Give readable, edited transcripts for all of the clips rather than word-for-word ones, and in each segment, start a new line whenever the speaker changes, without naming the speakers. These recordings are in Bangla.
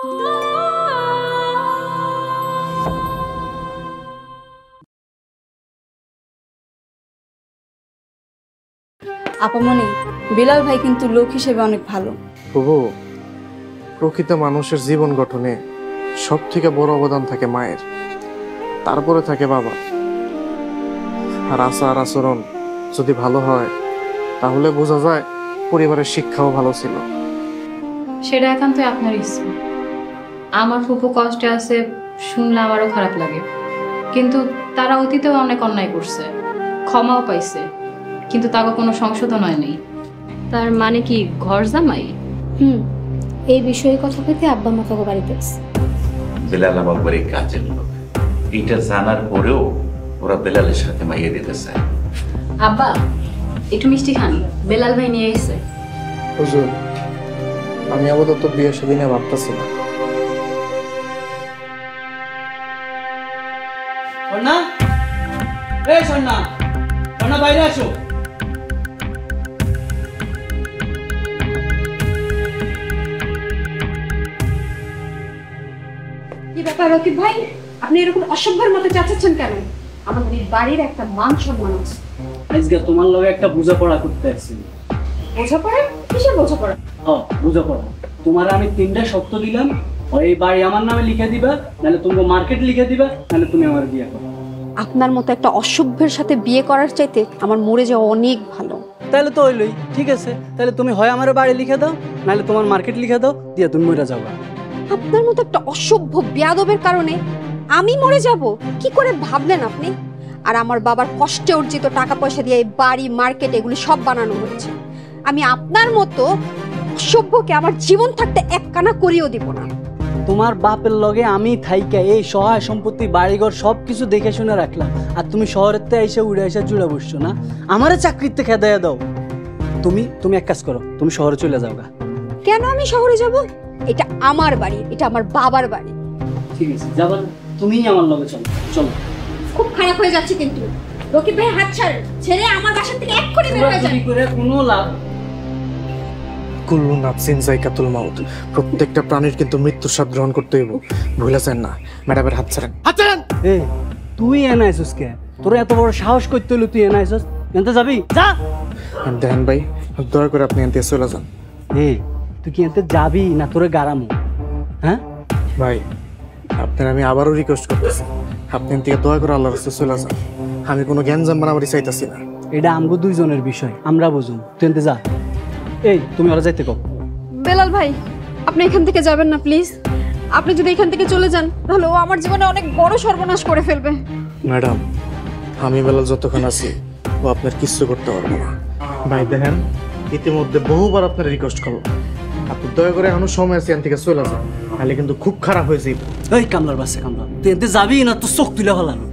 আপামনি, বিলাল ভাই কিন্তু লোক হিসেবে অনেক ভালো।
প্রভু, প্রকৃত মানুষের জীবন গঠনে সব থেকে বড় অবদান থাকে মায়ের, তারপরে থাকে বাবা। আর আচার আচরণ যদি ভালো হয় তাহলে বোঝা যায় পরিবারের শিক্ষাও ভালো ছিল।
সেটা একান্তই আপনার ইচ্ছা। আমার ফুফু কষ্টে আছে শুনলে আমারও খারাপ লাগে, কিন্তু তারা অতীতেও অনেক অন্যায় করছে, ক্ষমাও পাইছে, কিন্তু তাকে কোনো সংশোধন হয়নি। তার মানে কি ঘর জামাই?
এই বিষয়ে কথা বলতে আব্বা মা তোকে বাড়িতে আছে।
বেলাল আমার বাড়ি কাজের লোক, এটা জানার পরেও ওরা বেলালের সাথে মাইয়ে দিতে চায়।
আব্বা একটু মিষ্টি খান, বেলাল ভাই নিয়ে এসে।
হুজুর, আমি আপাতত বিয়ে সেদিনে ভাবতেছি না।
সোনা, এই সোনা, সোনা বাইরে আসো।
কি ব্যাপার রকিব ভাই, আপনি এরকম অসভ্যের মতো চাচ্ছেন কেন? আমাদের বাড়ির একটা মান সম্মান আছে।
আজকে তোমার লগে একটা বোঝাপড়া করতে আসছি।
বোঝাপড়া? কিসের বোঝাপড়া?
বোঝাপড়া। তোমার আমি 3টা শর্ত দিলাম, এই বাড়ি আমার নামে লিখে দিবা, নাহলে তুমি মার্কেট লিখে দিবা, নাহলে তুমি আমার বিয়ে করো।
আপনার মতো একটা অসভ্যের সাথে বিয়ে করার চাইতে আমার মরে যাওয়া অনেক ভালো।
তাহলে তো হইলই, ঠিক আছে। তাহলে তুমি হয় আমার বাড়ি লিখে দাও, নাহলে তোমার মার্কেট লিখে দাও, দিয়ে তুমি মরে যাবা।
আপনার মতো একটা অসভ্য বেয়াদবের কারণে আমি মরে যাব? কি করে ভাবলেন আপনি? আর আমার বাবার কষ্টে অর্জিত টাকা পয়সা দিয়ে এই বাড়ি, মার্কেট এগুলি সব বানানো হয়েছে। আমি আপনার মতো অসভ্যকে আমার জীবন থাকতে এক কানা করিয়েও দিব না।
তোমার বাপের লগে আমি থাইকা এই সহায় সম্পত্তি, বাড়িঘর সবকিছু দেখে শুনে রাখলাম, আর তুমি শহরের তে এসে উড়ে এসে জুড়ে বসছো না? আমারে চাকরিতে খেদাইয়া দাও। তুমি এক কাজ করো, তুমি শহরে চলে যাও গা।
কেন আমি শহরে যাব? এটা আমার বাড়ি, এটা আমার বাবার বাড়ি।
ঠিক আছে, যাবা? তুমিই আমার লগে চলো। চলো।
খুব খারাপ হয়ে যাচ্ছে কিন্তু। রকিব ভাই হাত ছাড়েন, ছেড়ে আমার বাসা থেকে এক্ষুনি বের হয়ে যান।
করে কোনো লাভ।
কুল্লু নাফসিন যায়কাতুল মাউত, প্রত্যেকটা প্রাণীর কিন্তু মৃত্যুর স্বাদ গ্রহণ করতে হইব, ভুলেছেন না। ম্যাডামের হাত ছাড়েন, হাত ছাড়েন।
এই তুই এনাইছস কে? তোর এত বড় সাহস করতে হইলো তুই এনাইছস? এনতে যাবি? যা।
দেখেন ভাই, দয়া করে আপনি এনতে চলে যান।
এই তুই কি এনতে যাবি না তোরে গারামু? হ্যাঁ
ভাই, আপনার আমি আবারও রিকোয়েস্ট করতেছি, আপনি এনতে দয়া করে আল্লাহর রাস্তায় চলে যান। আমি কোনো জ্ঞানজাম বানাবাড়ি চাইতাছি না।
এটা আমগো দুইজনের বিষয়, আমরা বুঝুম। তুই এনতে যা। এই তুমি ওরা যাইতে কও।
বেলাল ভাই, আপনি এখান থেকে যাবেন না প্লিজ। আপনি যদি এখান থেকে চলে যান তাহলে ও আমার জীবনে অনেক বড় সর্বনাশ করে ফেলবে।
ম্যাডাম, আমি বেলাল যতক্ষণ আছি ও আপনার কিচ্ছু করতে পারবো না। ভাই দেখেন, ইতিমধ্যে বহুবার আপনার রিকোয়েস্ট করলাম, আপনি দয়া করে এখনো সময় আছে এখান থেকে চলে যান, তাহলে কিন্তু খুব খারাপ হয়ে যাইব।
এই কামলার বাচ্চা কামলা, তুই এনতে যাবি না তো চোখ তুলে ফেলানো?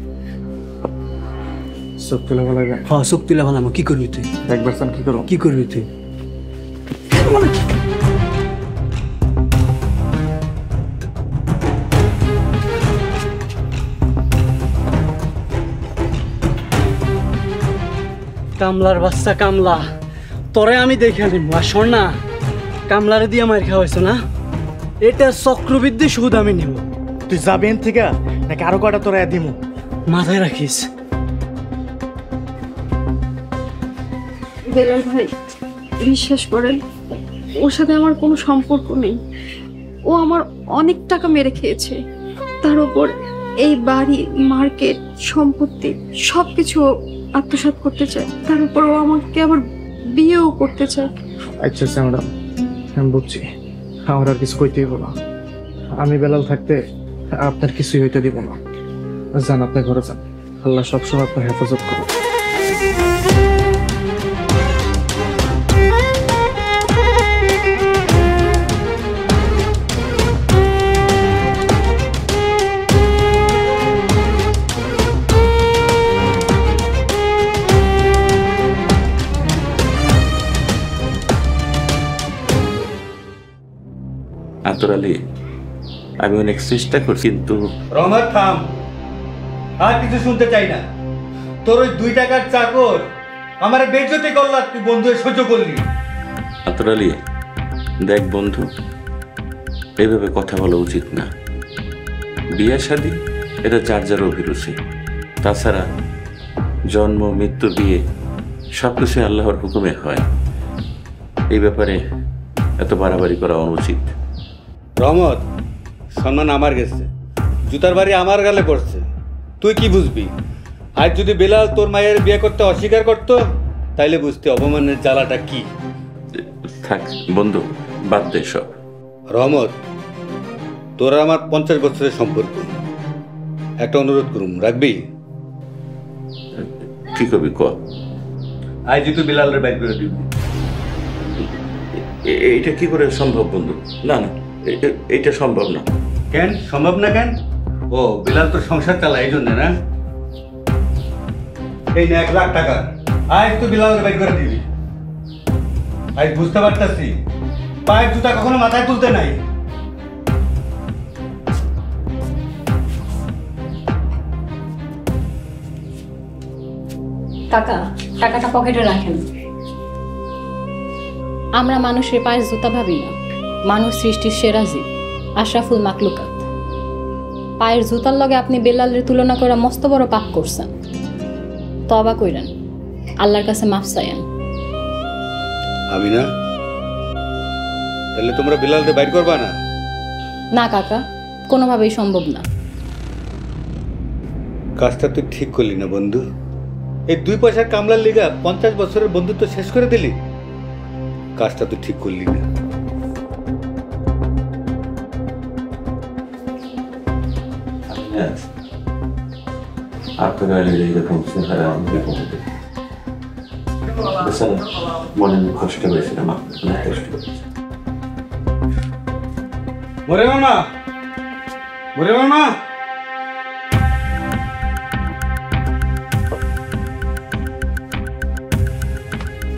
চোখ তুলে ফেলাবেন?
হ্যাঁ, চোখ তুলে ফেলানো। কি করবি তুই?
দেখবার চান কি করো?
কি করবি তুই? কামলার বাচ্চা কামলা, তোরে আমি দেখে নিব। আর শোন না, কামলারে দিয়ে মার খাওয়াইছো না, এটা চক্রবৃদ্ধি সুদ আমি নিব।
তুই যাবেন থেকে নাকি আরো কটা তোরা দিমু?
মাথায় রাখিস।
বেলাল ভাই, বিশ্বাস করেন, ওর সাথে আমার কোনো সম্পর্ক নেই। ও আমার অনেক টাকা মেরে খেয়েছে, তার উপর এই বাড়ি, মার্কেট, সম্পত্তি সবকিছু আত্মসাৎ করতে চায়। তার উপর ও আমাকে আবার বিয়েও করতে চায়।
আচ্ছা আচ্ছা ম্যাডাম, আমি বুঝছি, আমার আর কিছু কইতে হইব না। আমি বেলাল থাকতে আপনার কিছুই হইতে দিব না। যান, আপনার ঘরে যান। আল্লাহ সবসময় আপনার হেফাজত করুন।
আতর আলী, আমি অনেক চেষ্টা করছি, কিন্তু
রহমত থাম, আর কিছু শুনতে চাই না। তোর ওই 2 টাকার চাকর আমার বেইজ্জতি করলা, তুই বন্ধু সহ্য করলি।
আতর আলী, দেখ বন্ধু, এইভাবে কথা বলা উচিত না। বিয়ে শাদী এটা যার যার অভিরুচি। তাছাড়া জন্ম, মৃত্যু, বিয়ে সব কিছুই আল্লাহর হুকুমে হয়। এই ব্যাপারে এত বাড়াবাড়ি করা অনুচিত।
রহমত, সম্মান আমার গেছে, জুতার বাড়ি আমার গালে পড়ছে। তুই কি বুঝবি? আজ যদি বেলাল তোর মায়ের বিয়ে করতে অস্বীকার করতো, তাইলে বুঝতে অপমানের জ্বালাটা কি।
থাক বন্ধু, বাদ দে সব।
রহমত, তোরা আমার 50 বছরের সম্পর্ক, একটা অনুরোধ করুম, রাখবি?
কি করবি ক?
আজ তুই বেলালের বাইর করে দিবি।
এইটা কি করে সম্ভব বন্ধু? না না, এইটা সম্ভব না।
কেন সম্ভব না কেন? ও বেলাল তোর সংসার চালায় এই জন্য না? এই না 1 লাখ টাকা, আজ তুই বেলালের বাইর করে দিবি। আজ বুঝতে পারতাছি পায়ের জুতা কখনো মাথায় তুলতে নাই।
কাকা, টাকাটা পকেটে রাখেন। আমরা মানুষের পায়ের জুতা ভাবি না, মানুষ সৃষ্টির সেরা জীব, আশরাফুল মাকলুকাত। পায়ের জুতার লগে আপনি বেলালের তুলনা করে মস্ত বড় পাপ করছেন। তওবা কইরেন, আল্লাহর কাছে মাফ চাইেন।
আমি না? তাহলে তোমরা বেলালকে বাইর করবা না?
না কাকা, কোনোভাবেই সম্ভব না।
কাজটা তুই ঠিক করলি না বন্ধু। এই 2 পয়সার কামলার লিগা 50 বছরের বন্ধুত্ব শেষ করে দিলি। কাজটা তুই ঠিক করলি না।
মনে কষ্ট হয়েছে না, অনেক কষ্ট হয়েছে।
মরে মামা, মরে মামা,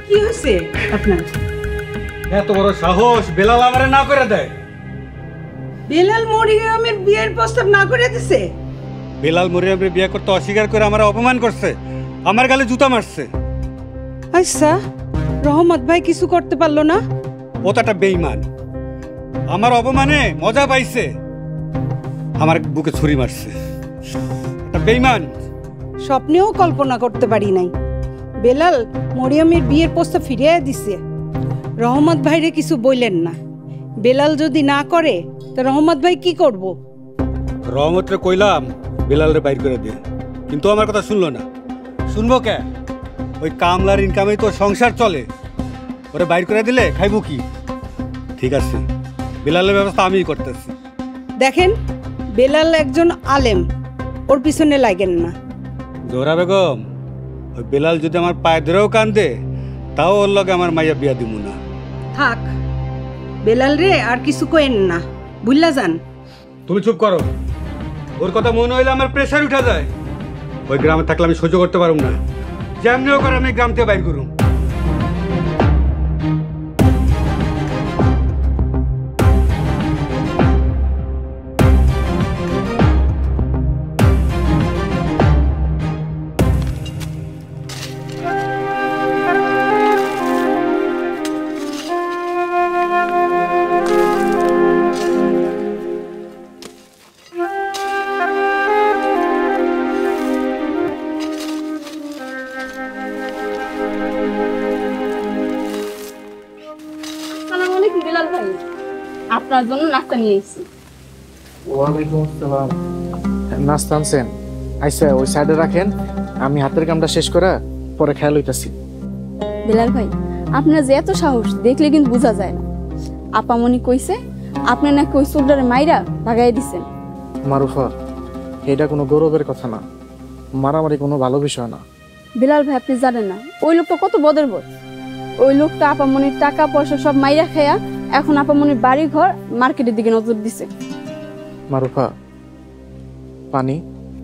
কি হয়েছে আপনার?
এত বড় সাহস বেলাল আমারে না করে দেয়?
বেলাল মরিয়মের বিয়ের প্রস্তাব না করে দিছে?
বেলাল মরিয়মের বিয়ে করতে অস্বীকার করে আমার অপমান করছে, আমার গালে জুতা মারছে।
আচ্ছা, রহমত ভাই কিছু করতে পারলো না?
ও তো একটা বেঈমান, আমার অপমানে মজা পাইছে, আমার বুকে ছুরি মারছে। একটা বেঈমান।
স্বপ্নেও কল্পনা করতে পারি নাই বেলাল মরিয়মের বিয়ের প্রস্তাব ফিরিয়ে দিছে। রহমত ভাইরে কিছু বললেন না। বেলাল যদি না করে তা রহমত ভাই কি করব?
রহমতরে কইলাম বেলালরে বাইর করে দে, কিন্তু আমার কথা শুনলো না। শুনবো কে? ওই কামলার ইনকামেই তো সংসার চলে, ওরে বাইর করে দিলে খাইবো কি? ঠিক আছে, বেলালের ব্যবস্থা আমিই করতেছি।
দেখেন, বেলাল একজন আলেম, ওর পিছনে লাগেন না।
জোহরা বেগম, ওই বেলাল যদি আমার পায়ে ধরেও কান্দে, তাও ওর লগে আমার মাইয়া বিয়া দিব না।
থাক, বেলাল রে আর কিছু কইেন না, বুঝলা যান।
তুমি চুপ করো, ওর কথা মনে হইলে আমার প্রেশার উঠা যায়। ওই গ্রামে থাকলে আমি সহ্য করতে পারুম না, যেমনিও করে আমি গ্রাম থেকে বাইর করুম।
আসসালামু আলাইকুম বেলাল ভাই, আপনার জন্য নাস্তা নিয়ে এসেছি।
ওয়ালাইকুম আসসালাম। নাস্তা আনছেন? আচ্ছা, ওই সাইডে রাখেন, আমি হাতের কামটা শেষ করে পরে খেয়াল হইতাছি।
বেলাল ভাই, আপনার যে এত সাহস দেখলে কিন্তু বোঝা যায় না। আপামনি কইছে আপনি নাকি ওই সোল্ডারে মাইরা ভাগাই দিছেন।
মারুফা, এটা কোনো গৌরবের কথা না, মারামারি কোনো ভালো বিষয় না।
বেলাল ভাই, আপনি জানেন না ওই লোকটা কত বদের বদ। ওই লোকটা আপামনির টাকা পয়সা সব মাইরা খায়া এখন আপামনির বাড়ি ঘর মার্কেটের দিকে নজর দিছে।
মারুফা, পানি?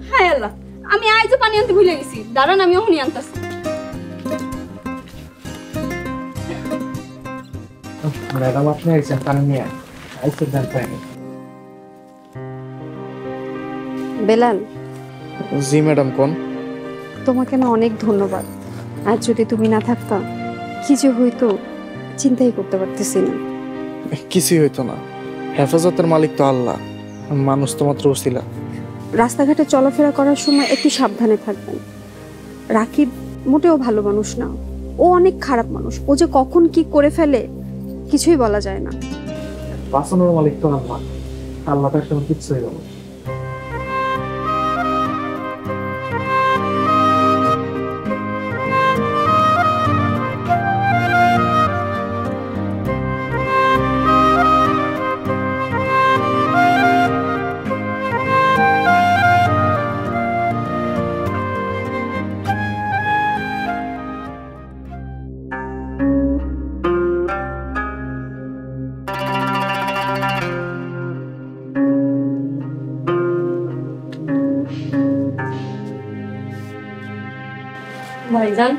হায় আল্লাহ, আমি আইজও পানি আনতে ভুলে গেছি। দাঁড়ান, আমি ওখানে আনতাছি।
ম্যাডাম, আপনি আইছেন, পানি নিয়ে আইছেন?
বেলাল,
জি ম্যাডাম, কোন?
তোমাকে না অনেক ধন্যবাদ। আজ যদি তুমি না থাকতা, কি যে হইতো চিন্তাই করতে পারতেছি না।
কিছুই হইতো না, হেফাজতের মালিক তো আল্লাহ, মানুষ তো মাত্র উসিলা।
রাস্তাঘাটে চলাফেরা করার সময় একটু সাবধানে থাকবেন। রাকিব মোটেও ভালো মানুষ না, ও অনেক খারাপ মানুষ। ও যে কখন কি করে ফেলে কিছুই বলা যায় না।
বাঁচানোর মালিক তো আল্লাহ, আল্লাহ তার কোনো কিচ্ছু হয়ে গেল।
ভাইজান,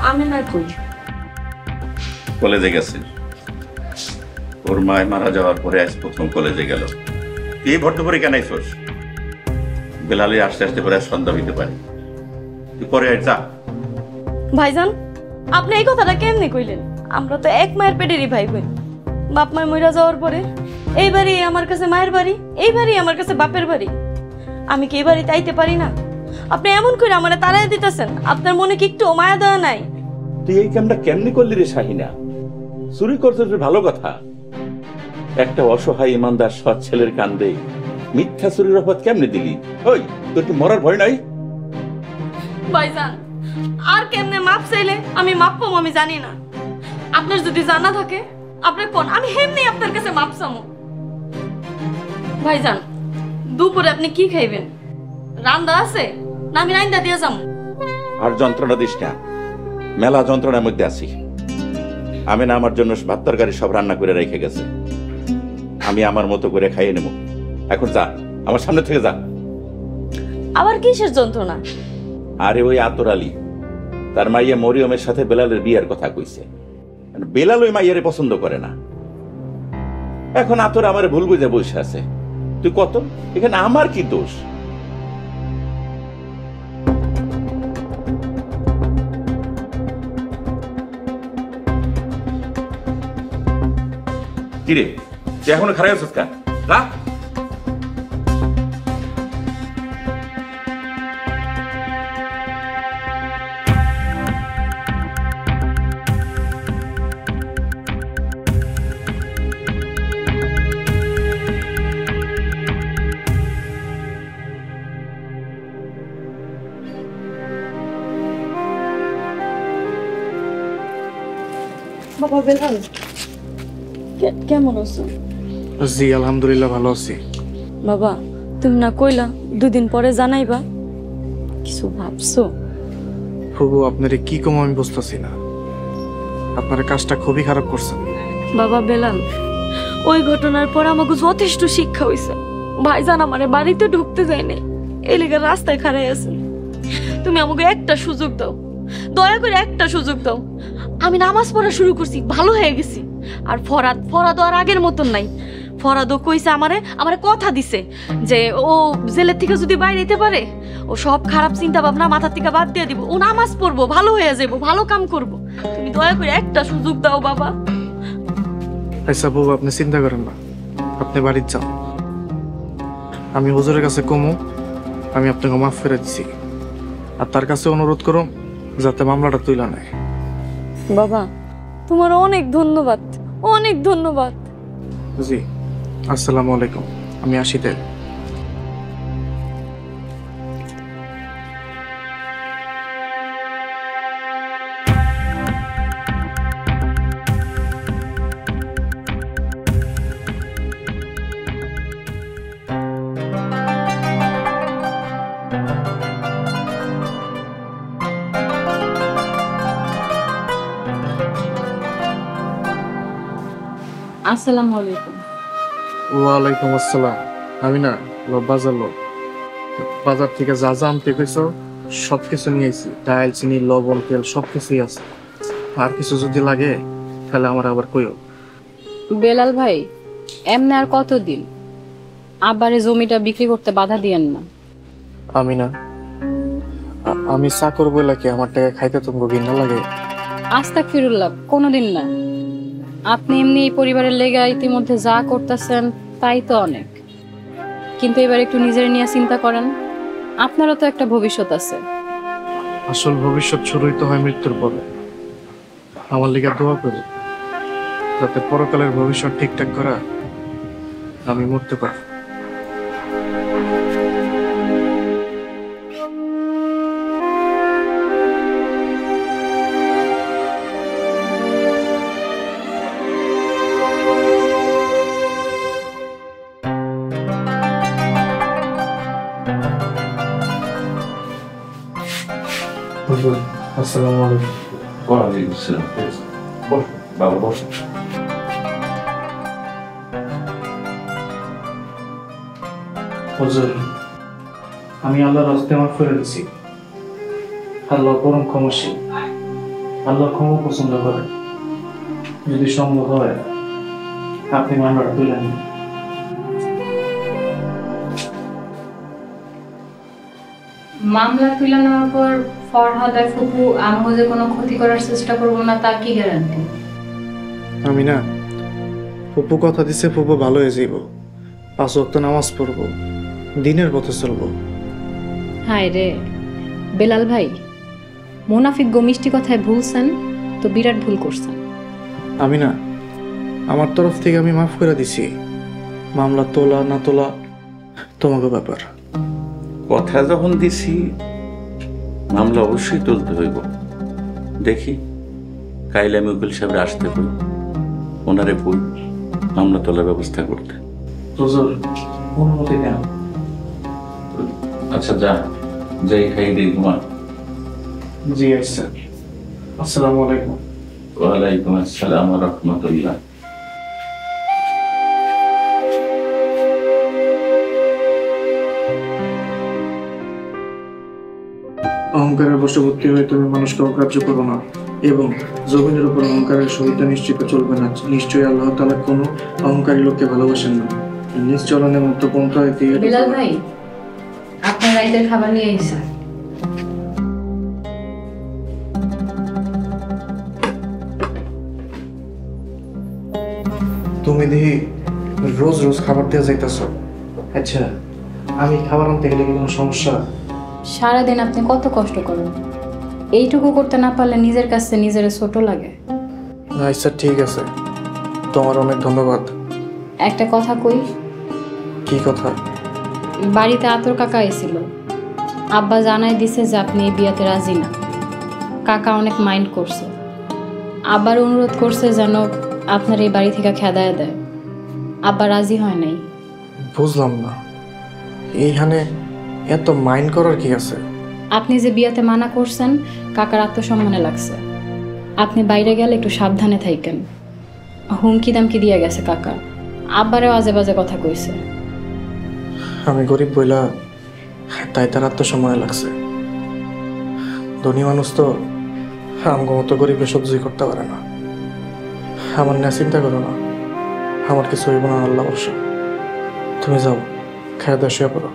আমি না কই
কলেজে গেছে। ওর মায় মারা যাওয়ার পরে আজ প্রথম কলেজে গেল। তুই এই ভর্তি করে কেন আইসোস? বেলালে আস্তে আস্তে করে সন্ধ্যা হইতে পারে, তুই পরে আয় যা।
ভাইজান, আপনি এই কথাটা কেমনে কইলেন? আমরা তো এক মায়ের পেটেরই ভাই বোন। বাপ মায় মইরা যাওয়ার পরে এই বাড়ি আমার কাছে মায়ের বাড়ি, এই বাড়ি আমার কাছে বাপের বাড়ি। আমি কি এই বাড়িতে আইতে পারি না? আপনি এমন করে আমারে তাড়াই দিতেছেন, আপনার মনে কি একটু মায়া দেওয়া নাই?
তুই এই কামটা কেমনি করলি রে শাহিনা? চুরি করছিস ভালো কথা, একটা অসহায় ইমানদার সৎ ছেলের কান্দে মিথ্যা চুরির অপরাধ কেমনে দিলি? ওই তোর কি মরার ভয় নাই?
ভাইজান, আর কেমনে মাপ চাইলে আমি মাপ পাবো আমি জানি না। আপনার যদি জানা থাকে আপনি কোন, আমি হেমনি আপনার কাছে মাপ চামো। ভাইজান, দুপুরে আপনি কি খাইবেন? রান্দা আছে না আমি রান্দা দিয়ে যাবো?
আর যন্ত্রণা দিস না, মেলা যন্ত্রণার মধ্যে আছি। আমি না আমার জন্য ভাত তরকারি সব রান্না করে রেখে গেছে, আমি আমার মতো করে খাইয়ে নেব। এখন যা, আমার সামনে থেকে যা।
আবার কিসের যন্ত্রণা?
আরে ওই আতর আলী তার মাইয়া মরিয়মের সাথে বেলালের বিয়ের কথা কইছে। বেলাল ওই মাইয়ারে পছন্দ করে না। এখন আতর আমার ভুল বুঝে বসে আছে। তুই কত, এখানে আমার কি দোষ? কিরে, তুই এখনো খারাপ আছিস কেন? রাখ।
বাবা বেলাল, কেমন আছো?
জি আলহামদুলিল্লাহ ভালো আছি।
বাবা, তুমি না কইলা দুদিন পরে জানাইবা, কিছু ভাবছো?
প্রভু আপনার কি কম আমি বুঝতেছি না, আপনার কাজটা খুবই খারাপ করছেন।
বাবা বেলাল, ওই ঘটনার পর আমাকে যথেষ্ট শিক্ষা হইছে। ভাইজান আমারে বাড়িতে ঢুকতে যায়নি, এই লেগে রাস্তায় খাড়াই আছে। তুমি আমাকে একটা সুযোগ দাও, দয়া করে একটা সুযোগ দাও। আমি নামাজ পড়া শুরু করছি, ভালো হয়ে গেছি। আর ফরাদ আর আগের মতন নাই। ফরাদও কইছে আমারে কথা দিছে যে ও জেলের থেকে যদি বাইরে যেতে পারে ও সব খারাপ চিন্তা ভাবনা মাথা থেকে বাদ দিয়ে দিব, ও নামাজ পড়বো, ভালো হয়ে যাবো, ভালো কাম করব। তুমি দয়া করে একটা সুযোগ দাও বাবা।
আচ্ছা বাবু, আপনি চিন্তা করেন না, আপনি বাড়িতে যান। আমি হুজুরের কাছে কমু, আমি আপনাকে মাফ করে দিছি। আর তার কাছে অনুরোধ করুন যাতে মামলাটা তুইলা নেয়।
বাবা, তোমার অনেক ধন্যবাদ, অনেক ধন্যবাদ।
জি, আসসালামু আলাইকুম, আমি আসি তাই।
আসসালামু আলাইকুম।
ওয়ালাইকুম আসসালাম। আমি না বাজার লোক, বাজার থেকে যা যা আনতে কইছো সবকিছু নিয়ে আইছি। ডাল, চিনি, লবণ, তেল সবকিছুই আছে। আর কিছু যদি লাগে তাহলে আমার আবার কইও।
বেলাল ভাই, এমনি আর কতদিন? আব্বারে জমিটা বিক্রি করতে বাধা দিয়েন না।
আমি না, আমি চাকর বইলা কি আমার টাকা খাইতে তোমাকে ঘৃণা লাগে?
আস্তাগফিরুল্লাহ, কোনোদিন না। আপনি এমনি এই পরিবারের লেগে ইতিমধ্যে যা করতেছেন তাই তো অনেক, কিন্তু এবার একটু নিজের নিয়ে চিন্তা করেন। আপনারও তো একটা ভবিষ্যৎ আছে।
আসল ভবিষ্যৎ শুরুই তো হয় মৃত্যুর পরে। আমার লিগে দোয়া করি যাতে পরকালের ভবিষ্যৎ ঠিকঠাক করা আমি মরতে পারি। আসসালামু আলাইকুম।
ওয়ালাইকুম আসসালাম। বস বাবা, বস।
হুজুর, আমি আল্লাহর রাস্তায় মাফ করে দিছি। আল্লাহ পরম ক্ষমাশীল, আল্লাহ ক্ষমা পছন্দ করে। যদি সম্ভব হয় আপনি মামলাটা তুলে নিন।
মামলা তুলে নেওয়ার পর ফরহাদ আর ফুপু আমগো যে কোনো ক্ষতি করার চেষ্টা করবো না তার কি গ্যারান্টি?
আমি না, ফুপু কথা দিছে ফুপু ভালো হয়ে যাইব, 5 ওয়াক্ত নামাজ পড়বো, দিনের পথে চলবো।
হায় রে বেলাল ভাই, মুনাফিক মিষ্টি কথায় ভুলছেন তো বিরাট ভুল করছেন।
আমি না, আমার তরফ থেকে আমি মাফ করে দিছি। মামলা তোলা না তোলা তোমাকে ব্যাপার।
কথা যখন দিছি মামলা অবশ্যই তুলতে হইব। দেখি কাইলে আমি উকিল সাহেব আসতে বলি, ওনারে বই মামলা তোলার ব্যবস্থা করতে।
হুজুর, অনুমতি দেন।
আচ্ছা যা, যাই খাই দিই ঘুমা।
জি আচ্ছা, আসসালামু আলাইকুম।
ওয়ালাইকুম আসসালাম ওয়া রাহমাতুল্লাহ।
অহংকারের বশবর্তী হয়ে তুমি মানুষকে অগ্রাহ্য করো না, এবং জমিনের উপর অহংকারের সহিত নিশ্চিত চলবে না। নিশ্চয়ই আল্লাহ তাআলা কোনো অহংকারী লোককে ভালোবাসেন না। নিশ্চলনে মুক্ত পন্থা দিয়ে
বেলাল ভাই, আপনার রাইতের খাবার নিয়ে এসেছেন।
তুমি দেখি রোজ রোজ খাবার দিয়ে যাইতেছ। আচ্ছা, আমি খাবার আনতে গেলে কি কোনো সমস্যা?
সারাদিন আপনি কত কষ্ট করেন, এইটুকু করতে না পারলে নিজের কাছে নিজের ছোট লাগে।
আচ্ছা ঠিক আছে, তোমার অনেক ধন্যবাদ।
একটা কথা কই।
কি কথা?
বাড়িতে আতর কাকা এসেছিল, আব্বা জানাই দিছে যে আপনি এই বিয়াতে রাজি না। কাকা অনেক মাইন্ড করছে, আবার অনুরোধ করছে যেন আপনার এই বাড়ি থেকে খেদায় দেয়। আব্বা রাজি হয় নাই।
বুঝলাম না, এইখানে এত মাইন্ড করার কি আছে?
আপনি যে বিয়াতে মানা করছেন কাকার আত্মসম্মানে লাগছে। আপনি বাইরে গেলে একটু সাবধানে থাকেন। হুমকি দামকি দিয়ে গেছে কাকা, আব্বারেও আজে বাজে কথা কইছে।
আমি গরিব বইলা তাই তার আত্মসম্মানে লাগছে। ধনী মানুষ তো আমগো মতো গরিবে সহ্য করতে পারে না। আমার না চিন্তা করো না, আমার কিছু হইব না, আল্লাহ ভরসা। তুমি যাও, খাওয়া দাওয়া শুয়ে পড়ো।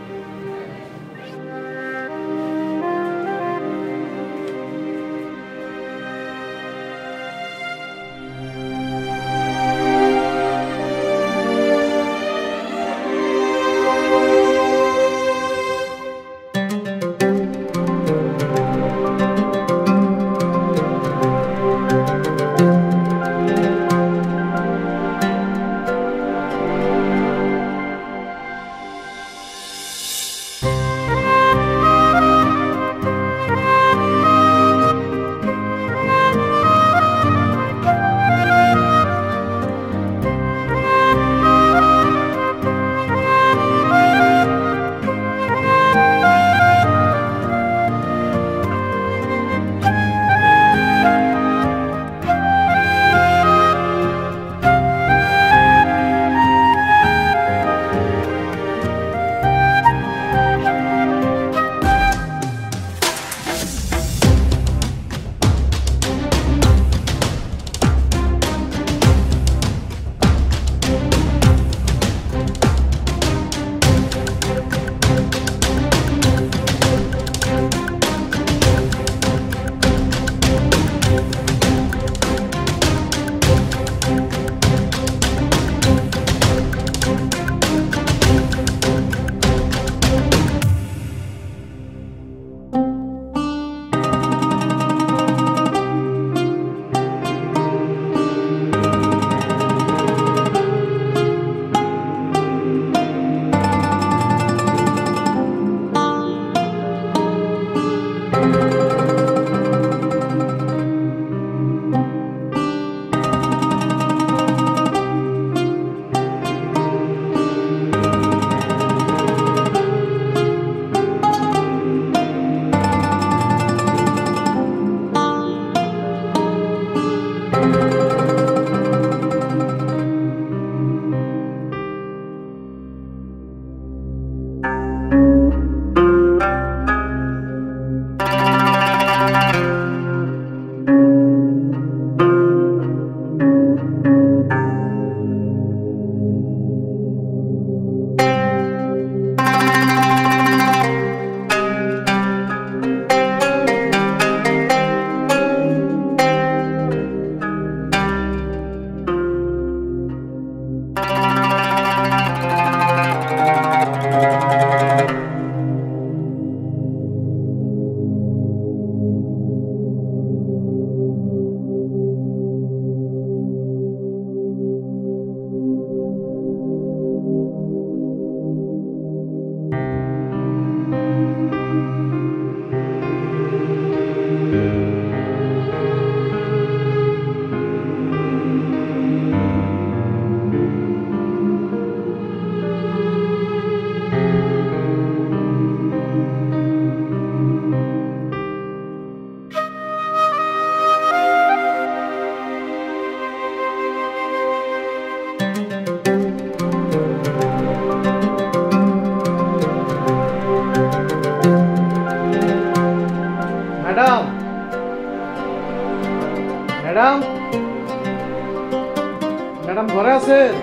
ঘরে আছেন?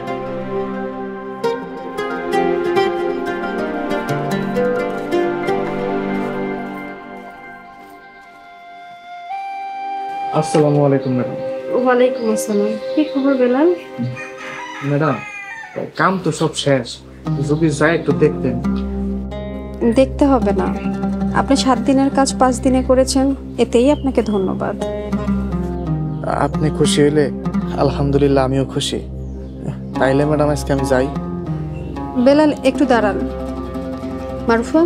আসসালামু আলাইকুম ম্যাডাম।
ওয়ালাইকুম আসসালাম। কি খবর বেলাল?
ম্যাডাম, কাম তো সব শেষ, যদি যাই একটু দেখতেন।
দেখতে হবে না, আপনি 7 দিনের কাজ 5 দিনে করেছেন, এতেই আপনাকে ধন্যবাদ।
আপনি খুশি হইলে আলহামদুলিল্লাহ আমিও খুশি। তাইলে ম্যাডাম আজকে আমি যাই।
বেলাল একটু দাঁড়ান। মারুফা,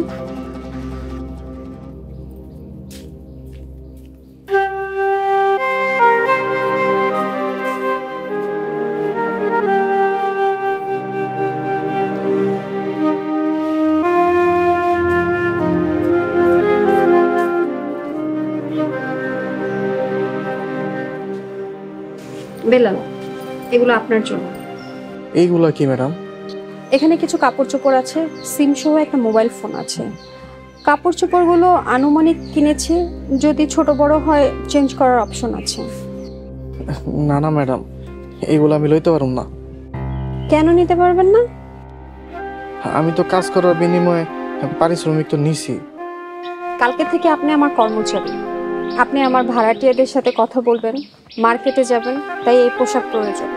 বেলাল এগুলো আপনার জন্য।
এইগুলা কি ম্যাডাম?
এখানে কিছু কাপড় চোপড় আছে, সিম সহ একটা মোবাইল ফোন আছে। কাপড় চোপড়গুলো আনুমানিক কিনেছি, যদি ছোট বড় হয় চেঞ্জ করার অপশন আছে।
না না ম্যাডাম, এইগুলো আমি লইতে পারুম না।
কেন নিতে পারবেন না?
আমি তো কাজ করার বিনিময়ে পারিশ্রমিক তো নিছি।
কালকে থেকে আপনি আমার কর্মচারী, আপনি আমার ভাড়াটিয়াদের সাথে কথা বলবেন, মার্কেটে যাবেন, তাই এই পোশাক প্রয়োজন।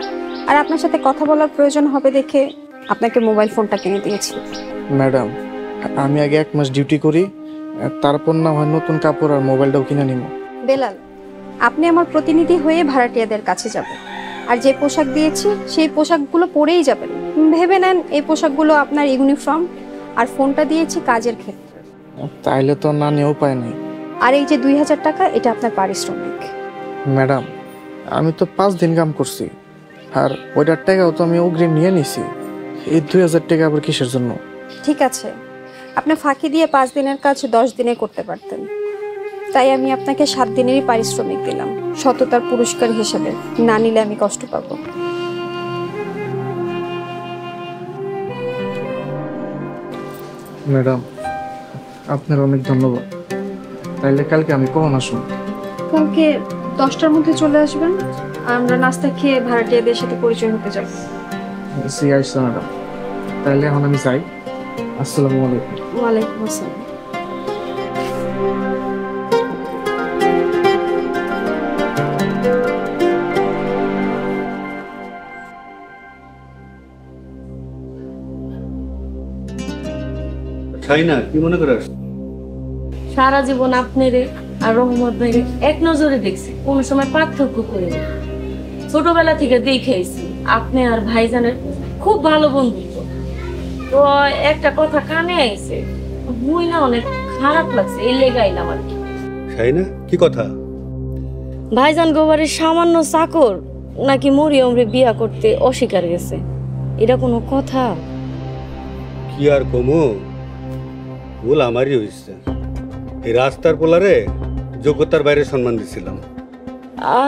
আর আপনার সাথে কথা বলার প্রয়োজন হবে দেখে আপনাকে মোবাইল ফোনটা কিনে দিয়েছি।
ম্যাডাম, আমি আগে 1 মাস ডিউটি করি, তারপর না হয় নতুন কাপড় আর মোবাইলটাও কিনে নিব।
বেলাল, আপনি আমার প্রতিনিধি হয়ে ভাড়াটিয়াদের কাছে যাবেন, আর যে পোশাক দিয়েছি সেই পোশাকগুলো পরেই যাবেন। ভেবে নেন এই পোশাকগুলো আপনার ইউনিফর্ম, আর ফোনটা দিয়েছি কাজের ক্ষেত্রে।
তাইলে তো না নিয়ে উপায় নেই।
আর এই যে 2000 টাকা, এটা আপনার পারিশ্রমিক।
ম্যাডাম, আমি তো 5 দিন কাম করছি, আর ওইটার টাকাও তো আমি অগ্রিম নিয়ে নিছি। এই 2000 টাকা আবার কিসের জন্য?
ঠিক আছে, আপনি ফাঁকি দিয়ে 5 দিনের কাজ 10 দিনে করতে পারতেন, তাই আমি আপনাকে 7 দিনেরই পারিশ্রমিক দিলাম সততার পুরস্কার হিসেবে। না নিলে আমি কষ্ট পাবো।
ম্যাডাম, আপনার অনেক ধন্যবাদ। তাইলে কালকে আমি কখন আসুন?
কালকে 10টার মধ্যে চলে আসবেন, আমরা নাস্তা খেয়ে ভাড়াটিয়াদের সাথে পরিচয় হতে যাব।
জি আইসা ম্যাডাম, তাইলে এখন আমি যাই। আসসালামু আলাইকুম।
ওয়ালাইকুম আসসালাম।
শাহিনা, কি মনে করিস?
সারা জীবন আপনারে আর রহমত ভাইরে এক নজরে দেখছি, কোনো সময় পার্থক্য করিনি। ছোটবেলা থেকে দেখে আইছি আপনি আর ভাইজানের খুব ভালো বন্ধুত্ব। তো একটা কথা কানে আইছে, মুই না অনেক খারাপ লাগছে, এই লেগে আইলাম আর কি।
শাহিনা, কি কথা?
ভাইজান গোবারের সামান্য চাকর নাকি মরিয়মরে বিয়া করতে অস্বীকার গেছে, এটা কোনো কথা?
কি আর কমো, ভুল আমারই হয়েছে। এই রাস্তার পোলারে যোগ্যতার বাইরে সম্মান দিছিলাম।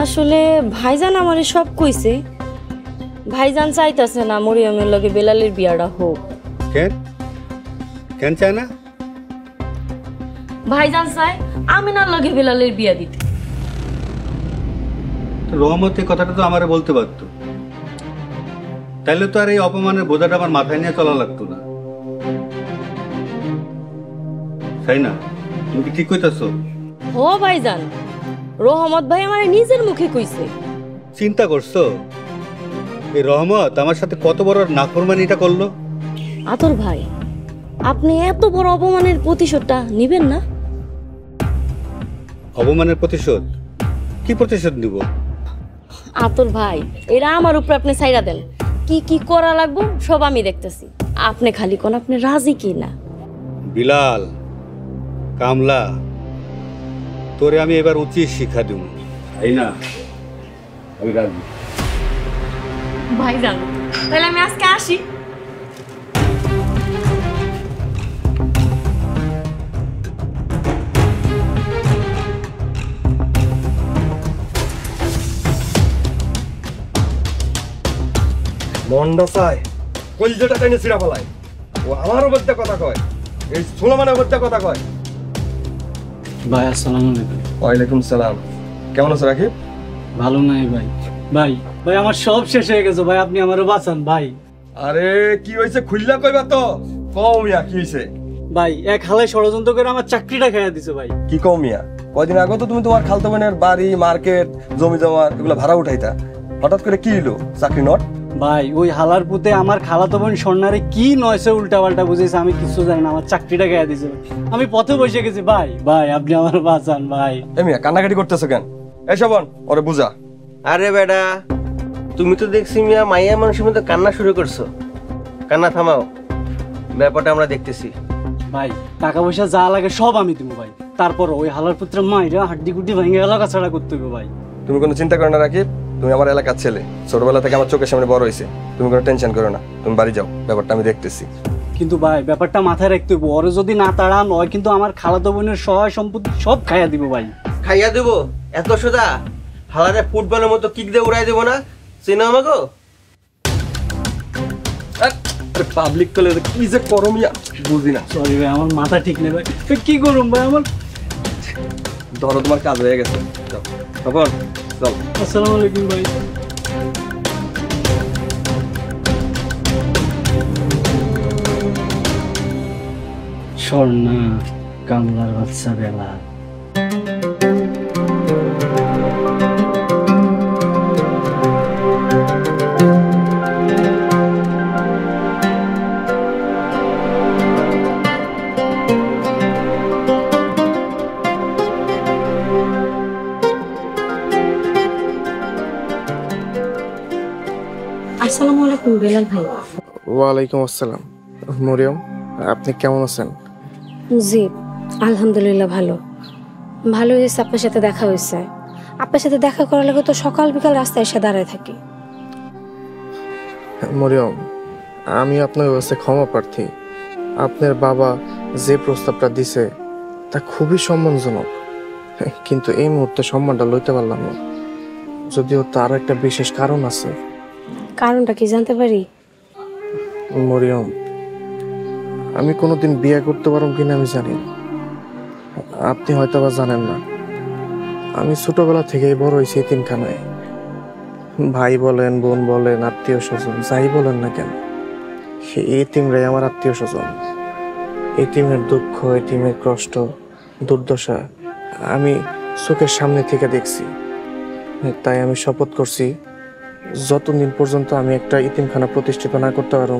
আসলে ভাইজান আমারে সব কইছে। ভাইজান চাইতাছে না মরিয়মের লগে বেলালের বিয়াটা হোক।
কেন কেন চায় না?
ভাইজান চায় আমিনার লগে বেলালের বিয়া দিতে।
রহমত এই কথাটা তো আমারে বলতে পারতো, তাইলে তো আর এই অপমানের বোঝাটা আমার মাথায় নিয়ে চলা লাগতো না। তাই না? তুমি কি ঠিক কইতাছো?
ও ভাইজান, রহমত ভাই আমারে নিজের মুখে কইছে।
চিন্তা করছো এই রহমত আমার সাথে কত বড় নাফরমানিটা করলো?
আতর ভাই, আপনি এত বড় অপমানের প্রতিশোধটা নিবেন না?
অপমানের প্রতিশোধ? কি প্রতিশোধ নিব?
আতর ভাই, এরা আমার উপর আপনি ছাইরা দেন, কি কি করা লাগবে সব আমি দেখতেছি। আপনি খালি কোন আপনি রাজি কি না?
বিলাল, কামলা, তোরে আমি এবার উচিত শিক্ষা দেব। তাই না? আমি রাজি।
ভাইজান, তাহলে আমি আজকে আসি।
মন্ডা চাই কলজেটা টেনে ছিঁড়া ফেলায়। ও আমারও মধ্যে কথা কয়, এই সুলেমানের মধ্যে কথা কয়।
ভাই আসসালামু আলাইকুম।
ওয়ালাইকুম সালাম। কেমন আছো রাকিব?
ভালো নাই ভাই। ভাই ভাই আমার সব শেষ হয়ে গেছে ভাই, আপনি আমারও বাঁচান ভাই।
আরে কি হয়েছে খুললা কইবা তো, কও মিয়া কি হয়েছে?
ভাই এক হালায় ষড়যন্ত্র করে আমার চাকরিটা খাইয়া দিছে ভাই।
কি কও মিয়া? কয়দিন আগে তো তুমি তোমার খালতো বোনের বাড়ি, মার্কেট, জমি জমা এগুলো ভাড়া উঠাইতা, হঠাৎ করে কি হলো? চাকরি নট?
ভাই ওই হালার পুতে আমার খালাতো বোন স্বর্ণারে কি নয়ছে উল্টা পাল্টা বুঝেছে, আমি কিছু জানি না, আমার চাকরিটা খাইয়া দিছে। আমি পথে বসে গেছি ভাই, ভাই আপনি আমার বাঁচান ভাই।
এ মিয়া কান্নাকাটি করতেছো কেন? এই শোভন, ওরে বুঝা।
আরে বেটা, তুমি তো দেখছি মিয়া মাইয়া মানুষের মতো কান্না শুরু করছো। কান্না থামাও, ব্যাপারটা আমরা দেখতেছি।
ভাই টাকা পয়সা যা লাগে সব আমি দিব ভাই, তারপর ওই হালার পুত্র মাইরা হাড্ডি গুড্ডি ভেঙে এলাকা ছাড়া করতে হবে ভাই।
তুমি কোনো চিন্তা করো না রাকিব, তুমি আমার এলাকার ছেলে, ছোটবেলা থেকে আমার চোখের সামনে বড় হয়েছে, তুমি কোনো টেনশন করো না, তুমি বাড়ি যাও, ব্যাপারটা আমি দেখতেছি।
কিন্তু ভাই ব্যাপারটা মাথায় রাখতে হবে, ওরে যদি না তাড়ান হয় কিন্তু আমার খালাতো বোনের সহায় সম্পত্তি সব খাইয়া দিব ভাই।
খাইয়া দেবো এত সোজা? হালারে ফুটবলের মতো কিক দিয়ে উড়াই দেবো না? চিনো আমাকে?
পাবলিক কলে কি যে করো মিয়া বুঝি না।
সরি ভাই, আমার মাথা ঠিক নেই ভাই, কি করুম ভাই আমার।
ধরো তোমার কাজ হয়ে গেছে, যাও তখন চল।
আসসালামু আলাইকুম ভাই। স্বর্ণা কামলার বাচ্চা বেলা।
আসসালামু আলাইকুম বেলাল ভাই।
ওয়ালাইকুম আসসালাম। মরিয়ম, আপনি কেমন আছেন?
জি আলহামদুলিল্লাহ ভালো। ভালো হয়েছে আপনার সাথে দেখা হয়েছে। আপনার সাথে দেখা করার লাগে তো সকাল বিকাল রাস্তায় এসে দাঁড়ায় থাকি।
মরিয়ম, আমি আপনার কাছে ক্ষমা প্রার্থী। আপনার বাবা যে প্রস্তাবটা দিছে তা খুবই সম্মানজনক, কিন্তু এই মুহূর্তে সম্মানটা লইতে পারলাম না, যদিও তার একটা বিশেষ কারণ আছে।
কারণটা কি জানতে পারি?
মরিয়ম, আমি কোনোদিন বিয়ে করতে পারব কিনা আমি জানি না, আপনি হয়তো বা জানেন না, আমি ছোটবেলা থেকেই বড় হয়েছি এতিমখানায়। ভাই বলেন, বোন বলেন, আত্মীয় স্বজন যাই বলেন না কেন, সেই এতিমরাই আমার আত্মীয় স্বজন। এতিমের দুঃখ, এতিমের কষ্ট, দুর্দশা আমি চোখের সামনে থেকে দেখছি। তাই আমি শপথ করছি, যতদিন পর্যন্ত আমি একটা এতিমখানা প্রতিষ্ঠিত না করতে পারব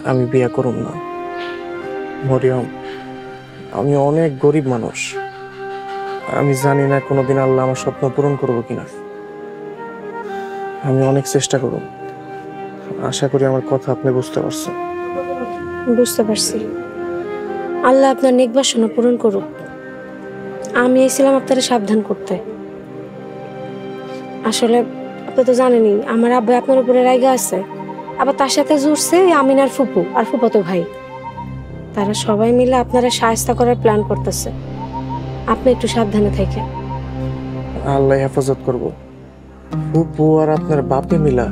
আমি বিয়ে করব না। মরিয়ম, আমি অনেক গরিব মানুষ, আমি জানি না কোনোদিন আল্লাহ আমার স্বপ্ন পূরণ করবো কিনা। আমি অনেক চেষ্টা করব, আশা করি আমার কথা আপনি বুঝতে পারছেন।
বুঝতে পারছি। আল্লাহ আপনার নেক বাসনা পূরণ করুক। আমি এসেছিলাম আপনারা সাবধান করতে। আসলে আপনি তো জানেনই আমার আব্বা আপনার উপরে রাইগা আছে, আবার তার সাথে জুড়ছে আমিনার ফুপু আর ফুপাতো ভাই। তারা সবাই মিলে আপনারা সাহায্য করার প্ল্যান করতেছে। আপনি একটু সাবধানে থাকেন।
আল্লাহ হেফাজত করব। ফুপু আর আপনার বাপে মিলা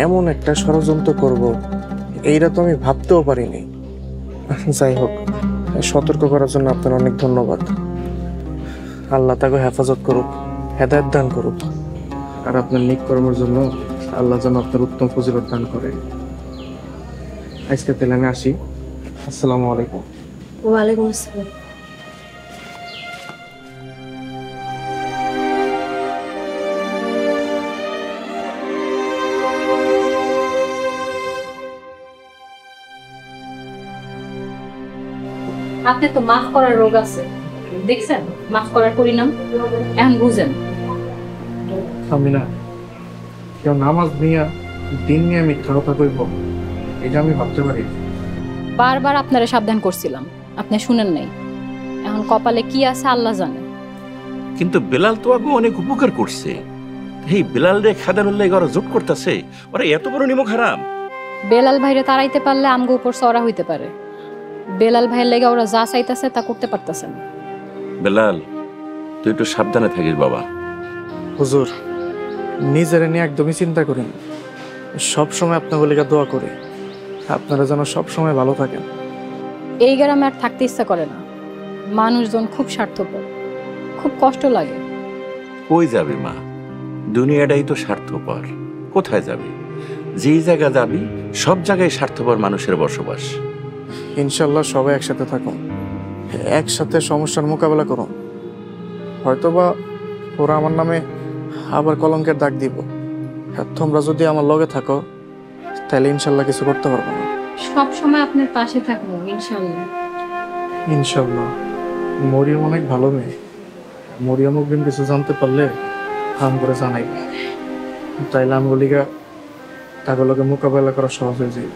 এমন একটা ষড়যন্ত্র করব, এইটা তো আমি ভাবতেও পারিনি। যাই হোক, সতর্ক করার জন্য আপনার অনেক ধন্যবাদ। আল্লাহ তাকে হেফাজত করুক, হেদায়েত দান করুক, আর আপনার নেক কর্মের জন্য আল্লাহ যেন আপনার উত্তম ফজিলত দান করে। আজকে তাহলে আমি আসি। আসসালামু আলাইকুম।
ওয়ালাইকুম আসসালাম।
আপনি তো মাফ করার রোগ আছে, দেখছেন মাফ করার পরিণাম এখন বুঝেন।
আমি না কেউ নামাজ নিয়ে দিন নিয়ে মিথ্যা কথা কইব, এটা আমি ভাবতে পারি।
বারবার আপনারা সাবধান করছিলাম, আপনি শুনেন নাই। এখন কপালে কি আছে আল্লাহ জানে।
কিন্তু বেলাল তো আগে অনেক উপকার করছে, এই বেলাল রে খাদানুর লাগে ওরা জোট করতেছে, ওরা এত বড় নিমক হারাম।
বেলাল ভাইরে তাড়াইতে পারলে আমগো উপর চড়া হইতে পারে। বেলাল ভাইয়ের লেগে ওরা যা চাইতেছে তা করতে পারতেছে না।
বেলাল, তুই একটু সাবধানে থাকিস বাবা।
হুজুর, নিজের নিয়ে একদমই চিন্তা করেন, সবসময় আপনার লেগে দোয়া করি, আপনারা যেন সবসময় ভালো থাকেন।
এই গ্রামে আর থাকতে ইচ্ছা করে না, মানুষজন খুব স্বার্থপর, খুব কষ্ট লাগে।
কই যাবে মা, দুনিয়াটাই তো স্বার্থপর, কোথায় যাবে? যেই জায়গা যাবি সব জায়গায় স্বার্থপর মানুষের বসবাস।
ইনশাল্লাহ সবাই একসাথে থাকুন, একসাথে সমস্যার মোকাবেলা করুন। হয়তোবা ওরা আমার নামে আবার কলঙ্কের দাগ দিব, আর তোমরা যদি আমার লগে থাকো তাহলে ইনশাল্লাহ কিছু করতে পারবো না।
সব সময় আপনার পাশে থাকবো ইনশাআল্লাহ।
ইনশাল্লাহ। মরিয়ম অনেক ভালো মেয়ে, মরিয়ম অগ্রিম কিছু জানতে পারলে ফার্ম করে জানাই, তাইলে আমি বলিগা তাগুলোকে মোকাবেলা করা সহজ হয়ে যায়।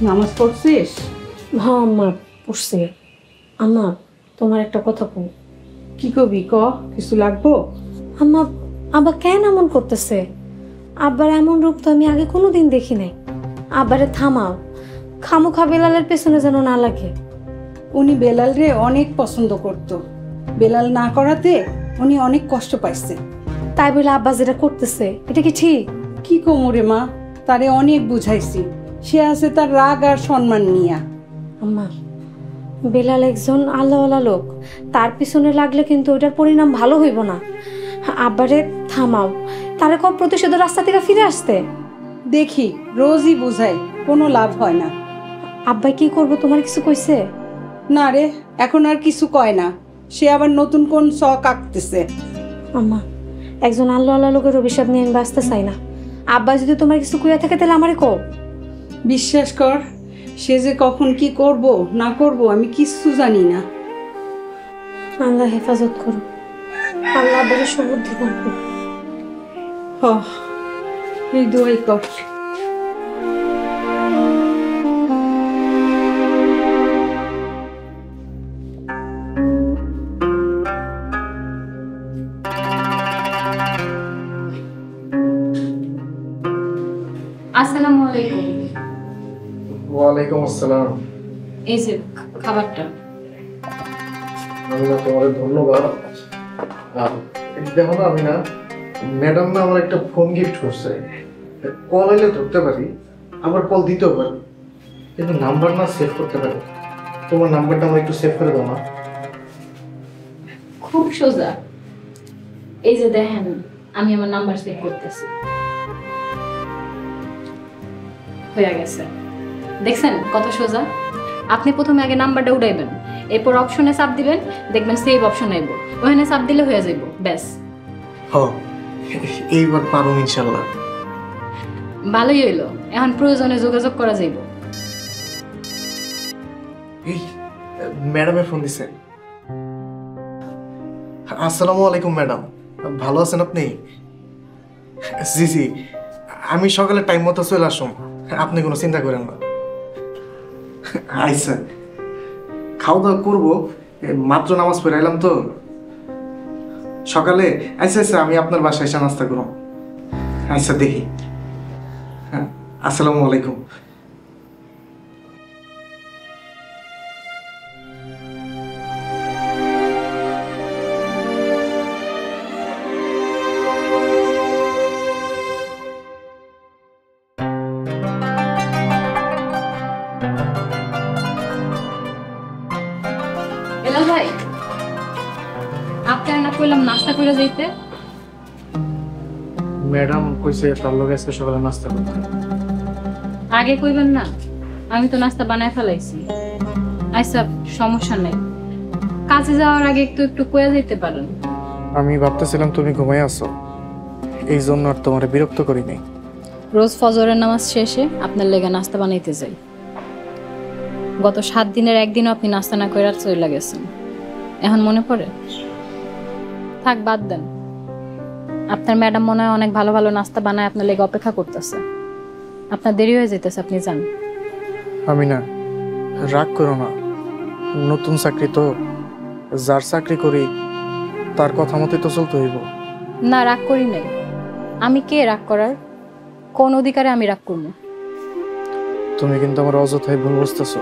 নামাজ পড়ছিস?
হ্যাঁ আম্মা পড়ছে। আম্মা তোমার একটা কথা কই।
কি কবি ক, কিছু লাগবো?
আম্মা আব্বা কেন এমন করতেছে? আব্বার এমন রূপ তো আমি আগে কোনোদিন দেখি নাই। আব্বারে থামাও, খামোখা বেলালের পেছনে যেন না লাগে।
উনি বেলাল রে অনেক পছন্দ করত, বেলাল না করাতে উনি অনেক কষ্ট পাইছে।
তাই বলে আব্বা যেটা করতেছে এটা কি ঠিক?
কি কোমরে মা, তারে অনেক বুঝাইছি, সে আছে তার রাগ আর সম্মান নিয়া।
আম্মা বেলাল একজন আল্লাহওয়ালা লোক, তার পিছনে লাগলে কিন্তু ওটার পরিণাম ভালো হইব না। আব্বারে থামাও, তারে কম প্রতিশোধের রাস্তা থেকে ফিরে আসতে।
দেখি রোজই বুঝাই, কোনো লাভ হয় না।
আব্বাই কি করবো তোমার কিছু কইছে?
না রে, এখন আর কিছু কয় না, সে আবার নতুন কোন শখ আঁকতেছে।
আম্মা একজন আল্লাহওয়ালা লোকের অভিশাপ নিয়ে আমি বাঁচতে চাই না। আব্বা যদি তোমার কিছু কইয়া থাকে তাহলে আমারে কও।
বিশ্বাস কর, সে যে কখন কি করব না করব আমি কিচ্ছু জানি না।
আল্লাহ হেফাজত করো, আল্লাহ আব্বারে সুবুদ্ধি দান করো।
এই দোয়াই কর।
আসসালামু আলাইকুম।
ওয়ালাইকুম আসসালাম।
এই যে খাবারটা।
আমি না তোমার ধন্যবাদ। দেখো না, আমি না ম্যাডাম না আমার একটা ফোন গিফট করছে, কল এলে ধরতে পারি আবার কল দিতেও পারি, কিন্তু নাম্বার না সেভ করতে পারি। তোমার নাম্বারটা আমার একটু সেভ করে দাও না।
খুব সোজা, এই যে দেখেন আমি আমার নাম্বার সেভ করতেছি। হয়ে গেছে, দেখছেন কত সোজা। আপনি প্রথমে আগে নাম্বারটা উঠাইবেন, এরপর অপশনে চাপ দিবেন, দেখবেন সেভ অপশন আইব, ওখানে চাপ দিলে হয়ে যাইব, ব্যাস।
এইবার পারো ইনশাল্লাহ।
ভালোই হইলো, এখন প্রয়োজনে যোগাযোগ করা যাইব।
এই ম্যাডামে ফোন দিছে। আসসালামু আলাইকুম ম্যাডাম, ভালো আছেন আপনি? জি জি, আমি সকালে টাইম মতো চলে আসুন, আপনি কোনো চিন্তা করেন না। আচ্ছা, খাওয়া দাওয়া করবো, মাত্র নামাজ পড়ে এলাম তো সকালে। আচ্ছা আচ্ছা, আমি আপনার বাসায় এসে নাস্তা করব। আচ্ছা দেখি। হ্যাঁ, আসসালামু আলাইকুম।
এলাল ভাই, আপনার না কইলাম নাস্তা করে যাইতে?
ম্যাডাম কইছে তার লগে আজকে সকালে নাস্তা করতে।
আগে কইবেন না, আমি তো নাস্তা বানায় ফেলাইছি। আচ্ছা সমস্যা নাই, কাজে যাওয়ার আগে একটু একটু কইয়া যাইতে পারেন।
আমি ভাবতেছিলাম তুমি ঘুমাই আছো, এই জন্য আর তোমার বিরক্ত করি নাই।
রোজ ফজরের নামাজ শেষে আপনার লেগে নাস্তা বানাইতে যাই। গত 7 দিনের একদিনও আপনি নাস্তা না করে চলে গেছেন, এখন মনে পড়ে? থাক বাদ দেন, আপনার ম্যাডাম মনে হয় অনেক ভালো ভালো নাস্তা বানায় আপনার লেগে অপেক্ষা করতেছে। আপনার দেরি হয়ে যেতেছে, আপনি যান।
আমি না, রাগ করো না, নতুন চাকরি তো, যার চাকরি করি তার কথা মতোই তো চলতে হইব।
না রাগ করি নাই, আমি কে রাগ করার? কোন অধিকারে আমি রাগ করবো?
তুমি কিন্তু আমার অযথাই ভুল বুঝতেছো।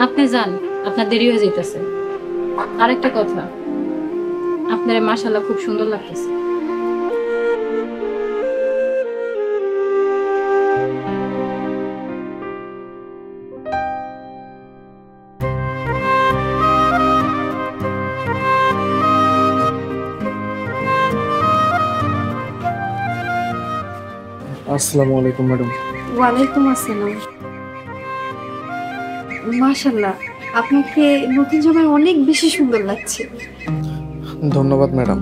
আপনি যান, আপনার দেরি হয়ে যেতেছে। আরেকটা কথা, আপনার মাশাআল্লাহ খুব সুন্দর লাগতেছে।
আসসালামু আলাইকুম ম্যাডাম।
ওয়ালাইকুম আসসালাম। মাশাআল্লাহ, আপনাকে নতুন জামায় অনেক বেশি সুন্দর লাগছে।
ধন্যবাদ ম্যাডাম,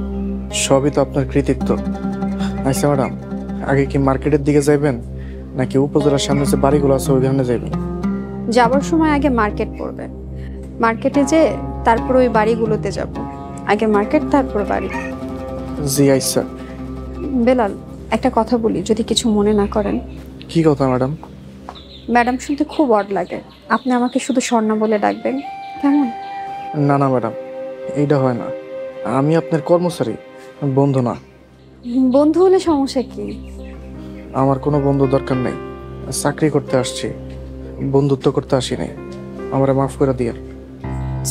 সবই তো আপনার কৃতিত্ব। আচ্ছা ম্যাডাম, আগে কি মার্কেটের দিকে যাইবেন নাকি উপজেলার সামনে যে বাড়িগুলো আছে ওইখানে যাইবেন?
যাবার সময় আগে মার্কেট পড়বে, মার্কেটে যে তারপর ওই বাড়িগুলোতে যাব। আগে মার্কেট, তারপর বাড়ি।
জি আচ্ছা।
বেলাল, একটা কথা বলি, যদি কিছু মনে না করেন।
কি কথা ম্যাডাম?
ম্যাডাম শুনতে খুব অড লাগে, আপনি আমাকে শুধু স্বর্ণা বলে ডাকবেন, কেমন?
না না ম্যাডাম, এইটা হয় না। আমি আপনার কর্মচারী, বন্ধু না।
বন্ধু হলে সমস্যা কি?
আমার কোনো বন্ধু দরকার নেই, চাকরি করতে আসছি, বন্ধুত্ব করতে আসি নাই। আমারে মাফ করে দিয়ে।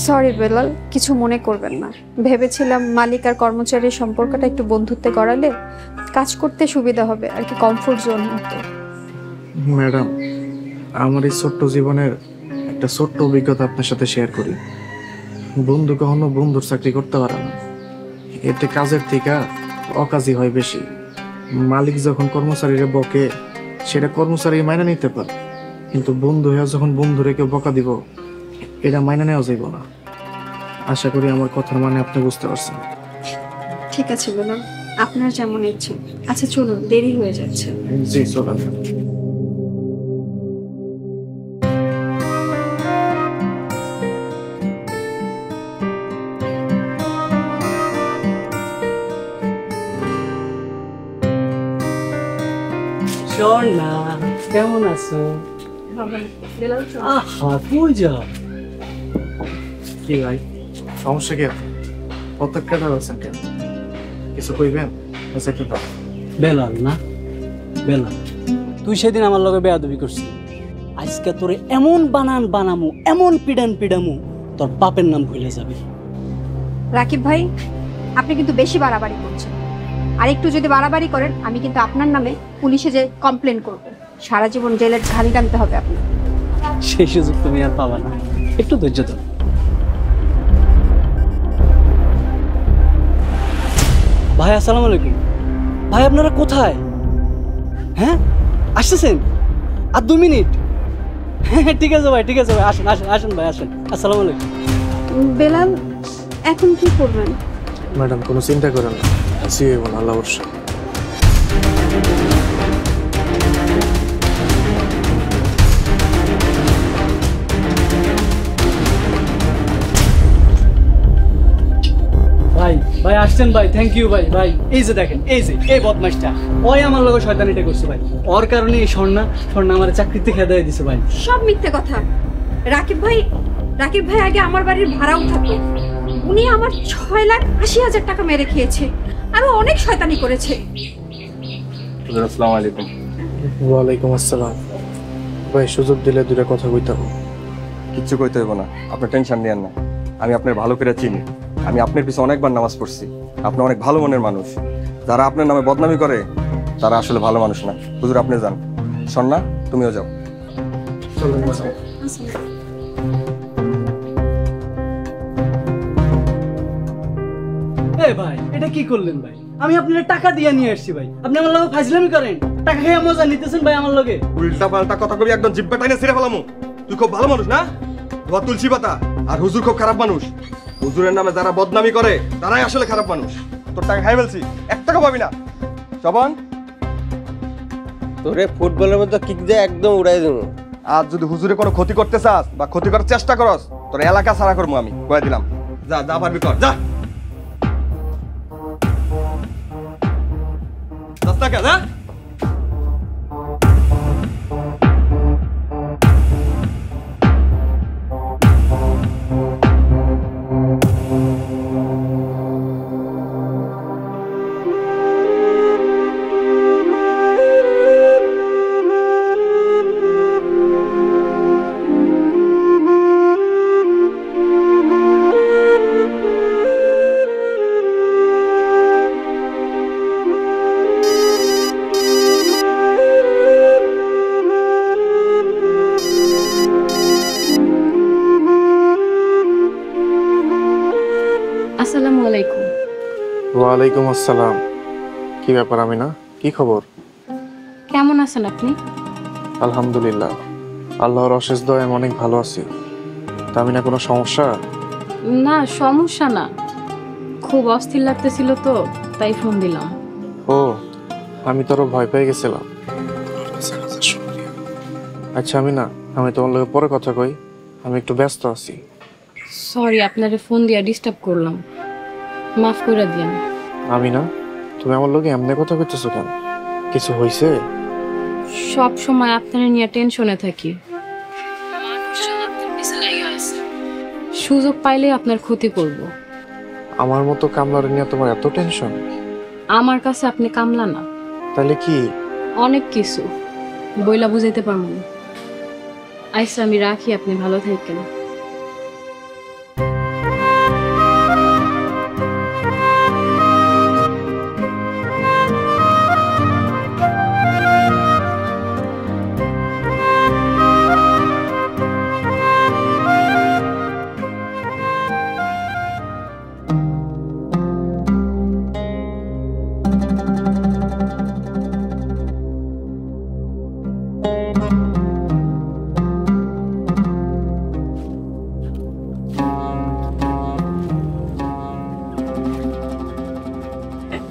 সরি বেলাল, কিছু মনে করবেন না। ভেবেছিলাম মালিক আর কর্মচারীর সম্পর্কটা একটু বন্ধুত্বে গড়ালে কাজ করতে সুবিধা হবে, আর কি কমফোর্ট জোন হতো।
ম্যাডাম, আমার এই ছোট্ট জীবনের একটা ছোট্ট অভিজ্ঞতা আপনার সাথে শেয়ার করি। বন্ধু কখনো বন্ধুর চাকরি করতে পারে না, এতে কাজের থেকে অকাজই হয় বেশি। মালিক যখন কর্মচারীরা বকে সেটা কর্মচারী মাইনে নিতে পারে, কিন্তু বন্ধু হয়ে যখন বন্ধুরে কেউ বকা দিব এটা মাইনে নেওয়া যাইব না। আশা করি আমার কথার মানে আপনি বুঝতে পারছেন।
ঠিক আছে বেলাল, আপনার যেমন ইচ্ছে। আচ্ছা চলুন, দেরি হয়ে যাচ্ছে।
জি চলেন।
স্বর্ণা, কেমন আছো? আহা, কই যাও?
কি ভাই, সমস্যা কি? কত কেটে আছেন কেন? কিছু কইবেন?
বেলাল না, বেলাল, তুই সেদিন আমার লগে বেয়াদবি করছিস। আজকে তোরে এমন বানান বানামু, এমন পিডান পিডামু, তোর বাপের নাম ভুলে যাবি।
রাকিব ভাই, আপনি কিন্তু বেশি বাড়াবাড়ি করছেন। আর একটু যদি বাড়াবাড়ি করেন, আমি কিন্তু আপনার নামে পুলিশে যে কমপ্লেন করব। সারা জীবন জেলের ঘানি টানতে হবে আপনার।
সেই সুযোগ তুমি আর পাবা না, একটু ধৈর্য ধর। ভাই আসসালামু আলাইকুম। ভাই আপনারা কোথায়? হ্যাঁ আসতেছেন? আর 2 মিনিট। হ্যাঁ ঠিক আছে ভাই, ঠিক আছে ভাই, আসেন আসেন আসেন ভাই, আসেন। আসসালামু আলাইকুম।
বেলাল, এখন কি করবেন?
ম্যাডাম কোনো চিন্তা করেন না, জি আল্লাহ ভরসা।
ভাই ভাই আসছেন ভাই, থ্যাংক ইউ ভাই। ভাই এই যে দেখেন, এই যে এই বদমাশটা, ওই আমার লগে শয়তানিটা করছে ভাই। ওর কারণে এই স্বর্ণা আমার চাকরিতে খেদাই দিছে ভাই।
সব মিথ্যে কথা। রাকিব ভাই আগে আমার বাড়ির ভাড়া উঠাতো। উনি আমার 6,80,000 টাকা মেরে খেয়েছে, আরো অনেক শয়তানি করেছে।
আসসালামু আলাইকুম।
ওয়ালাইকুম আসসালাম। ভাই সুযোগ দিলে দুটো কথা কইতাম।
কিচ্ছু কইতে হইব না, আপনি টেনশন নিয়েন না। আমি আপনার ভালো করে চিনি, আমি আপনার পিছনে অনেকবার নামাজ পড়ছি। আপনি অনেক ভালো মনের মানুষ। যারা আপনার নামে বদনামি করে তারা আসলে ভালো মানুষ না। হুজুর আপনি যান, স্বর্ণা তুমিও যাও।
এই ভাই এটা কি করলেন ভাই? আমি আপনার টাকা দিয়ে নিয়ে আসছি ভাই, আপনি আমার লগে ফাজলামি করেন? টাকা খেয়ে মজা নিতেছেন ভাই আমার লগে?
উল্টা পাল্টা কথা কবি একদম জিব্বা টাইনা ছিঁড়ে ফেলামু। তুই খুব ভালো মানুষ না, ধোয়া তুলসী পাতা। আর হুজুর খুব খারাপ মানুষ। হুজুরের নামে যারা বদনামি করে তারাই আসলে খারাপ মানুষ। তোর টাকা খাই ফেলছি, 1 টাকা পাবি না। চবন
তোরে ফুটবলের মতো কিক দিয়ে একদম উড়াই দেবো।
আর যদি হুজুরে কোনো ক্ষতি করতে চাস বা ক্ষতি করার চেষ্টা করস, তোর এলাকা ছাড়া করবো আমি, কয়ে দিলাম। যা যা পারবি কর, যা। টাকা যা।
ওয়ালাইকুম আসসালাম। কি ব্যাপার আমিনা, কি খবর?
কেমন আছেন আপনি?
আলহামদুলিল্লাহ, আল্লাহর অশেষ দয়ায় আমি অনেক ভালো আছি। তা আমিনা, কোনো সমস্যা?
না, সমস্যা না, খুব অস্থির লাগতেছিল তো তাই ফোন দিলাম।
ও, আমি তো আরো ভয় পেয়ে গেছিলাম। আচ্ছা আমিনা, আমি তোমার লগে পরে কথা কই, আমি একটু ব্যস্ত আছি।
সরি, আপনারে ফোন দিয়া ডিস্টার্ব করলাম, মাফ করে দিন।
আমিনা, তুমি আমার লগে এমনি কথা কইতেছো কেন? কিছু হইছে?
সব সময় আপনারে নিয়ে টেনশনে থাকি, সুযোগ পাইলে আপনার ক্ষতি করব।
আমার মতো কামলার নিয়ে তোমার এত টেনশন?
আমার কাছে আপনি কামলা না।
তাহলে কি?
অনেক কিছু বইলা বুঝাইতে পারবো না। আচ্ছা আমি রাখি, আপনি ভালো থাকেন।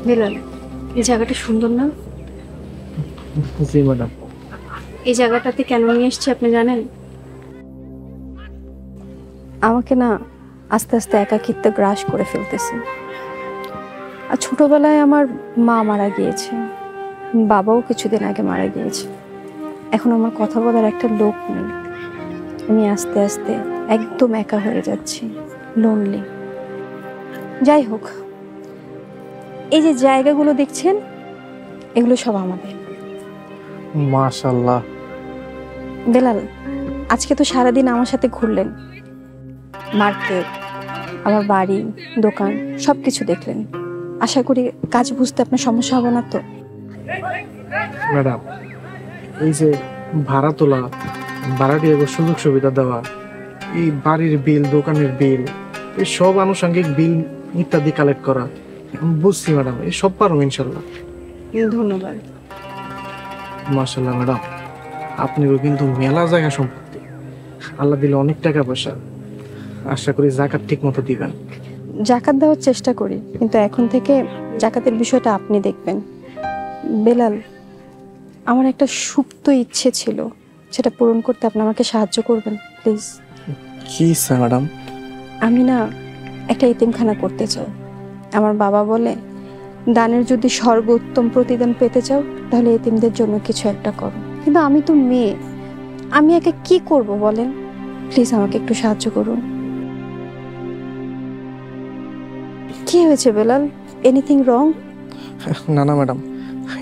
বেলাল, এই জায়গাটা সুন্দর না?
জি ম্যাডাম।
এই জায়গাটাতে কেন নিয়ে এসেছি আপনি জানেন? আমাকে না আস্তে আস্তে একাকিত্ব গ্রাস করে ফেলতেছে। আর ছোটবেলায় আমার মা মারা গিয়েছে, বাবাও কিছুদিন আগে মারা গিয়েছে। এখন আমার কথা বলার একটা লোক নেই। আমি আস্তে আস্তে একদম একা হয়ে যাচ্ছি, লোনলি। যাই হোক, এই যে জায়গাগুলো দেখছেন এগুলো সব আমাদের।
মাশাআল্লাহ।
বেলাল, আজকে তো সারাদিন আমার সাথে ঘুরলেন, মার্কেট, আমার বাড়ি, দোকান সবকিছু দেখলেন। আশা করি কাজ বুঝতে আপনার সমস্যা হবে না তো?
ম্যাডাম, এই যে ভাড়া তোলা, ভাড়াটিয়া সুযোগ সুবিধা দেওয়া, এই বাড়ির বিল, দোকানের বিল, এই সব আনুষঙ্গিক বিল ইত্যাদি কালেক্ট করা, বুঝছি ম্যাডাম, এই সব পারো ইনশাল্লাহ।
ধন্যবাদ।
মাশাআল্লাহ ম্যাডাম, আপনিও কিন্তু মেলা জায়গা সম্পত্তি, আল্লাহ দিলে অনেক টাকা পয়সা। আশা করি জাকাত ঠিক মতো দিবেন।
জাকাত দেওয়ার চেষ্টা করি, কিন্তু এখন থেকে জাকাতের বিষয়টা আপনি দেখবেন। বেলাল, আমার একটা সুপ্ত ইচ্ছে ছিল, সেটা পূরণ করতে আপনি আমাকে সাহায্য করবেন প্লিজ।
কি ইচ্ছা ম্যাডাম?
আমি না একটা এতিমখানা করতে চাই। আমার বাবা বলে, দানের যদি সর্বোত্তম প্রতিদান পেতে চাও তাহলে এতিমদের জন্য কিছু একটা করো। কিন্তু আমি তো মেয়ে, আমি একে কি করব বলেন? প্লিজ আমাকে একটু সাহায্য করুন। কি হয়েছে বেলাল? Anything wrong?
না না ম্যাডাম,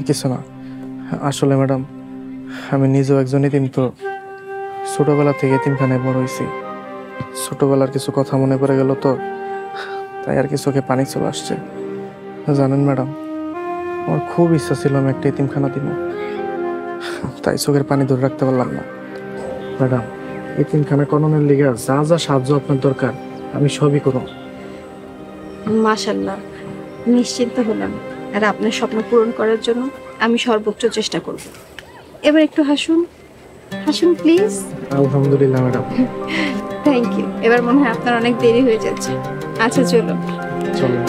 কিছু না। আসলে ম্যাডাম, আমি নিজেও একজন এতিম, তো ছোটবেলা থেকে এতিমখানায় বড় হয়েছি। ছোটবেলার কিছু কথা মনে পড়ে গেল তো, তাই আর কি চোখে পানি চলে আসছে। জানেন ম্যাডাম, আমার খুব ইচ্ছা ছিল আমি একটা এতিমখানা দিব, তাই চোখের পানি ধরে রাখতে পারলাম না। ম্যাডাম, এতিমখানা করণের লিগে যা যা সাহায্য আপনার দরকার আমি সবই করব।
মাশাআল্লাহ, নিশ্চিন্ত হলাম। আর আপনার স্বপ্ন পূরণ করার জন্য আমি সর্বোচ্চ চেষ্টা করব। এবার একটু হাসুন, হাসুন প্লিজ।
আলহামদুলিল্লাহ ম্যাডাম।
Thank you. এবার মনে হয় আপনার অনেক দেরি হয়ে যাচ্ছে। আচ্ছা চলো
চলো।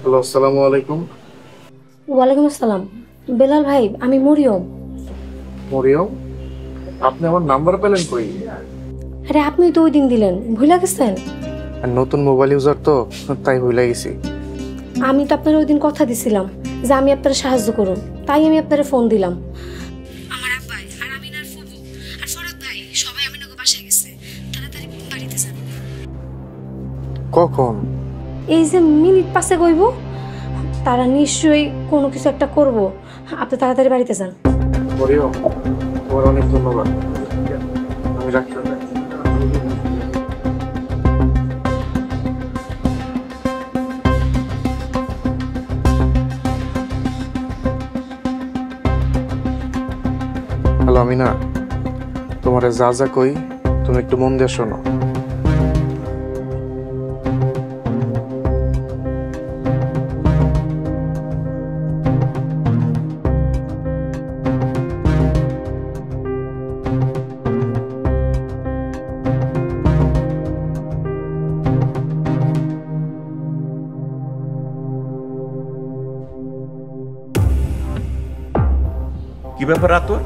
হ্যালো, আসসালামু আলাইকুম।
ওয়ালাইকুম আসসালাম। বেলাল ভাই, আমি মরিয়ম।
মরিয়ম, আপনি আমার নাম্বার পেলেন কই?
আরে আপনি তো ওই দিন দিলেন, ভুলে গেছেন?
আর নতুন মোবাইল ইউজার তো, তাই ভুলে গেছি।
আমি তো আপনার ওই দিন কথা দিছিলাম যে আমি আপনার সাহায্য করুন, তাই আমি আপনার ফোন দিলাম। আমার আব্বা আর আমিনার ফুফু আর ফরাদ ভাই সবাই আমিনাকে বাসায় গেছে, তাড়াতাড়ি বাড়িতে যান।
কখন?
এই যে মিনিট পাশে কইব, তারা নিশ্চয়ই কোনো কিছু একটা করব। আপনি তাড়াতাড়ি বাড়িতে যান।
মরিয়ম, তোমার অনেক ধন্যবাদ। আমি রাখলাম। হ্যালো আমিনা, তোমারে যা যা কই তুমি একটু মন দিয়ে শোনো।
কি ব্যাপার তোর?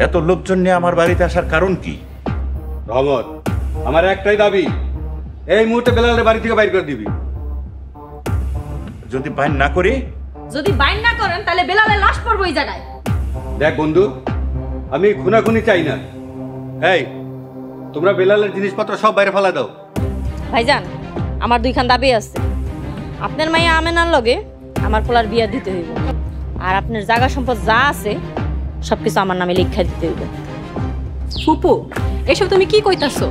এত লোকজন নিয়ে আমার বাড়িতে আসার কারণ কি?
রহমত, আমার একটাই দাবি, এই মুহূর্তে বেলালের বাড়ি থেকে বাইর করে দিবি।
যদি বাইন না করি?
যদি বাইন না করেন তাহলে বেলালের লাশ পড়বো এই জায়গায়।
দেখ বন্ধু, আমি খুনাখুনি চাই না। এই, তোমরা বেলালের জিনিসপত্র সব বাইরে ফেলা দাও।
ভাইজান, আমার দুইখান দাবি আছে। আপনার মাইয়া আমেনার লগে আমার পোলার বিয়া দিতে হইব, আর আপনার জায়গা সম্পদ যা আছে সবকিছু আমার নামে লিখা দিতে হইব।
ফুপু, এসব তুমি কি কইতাছো?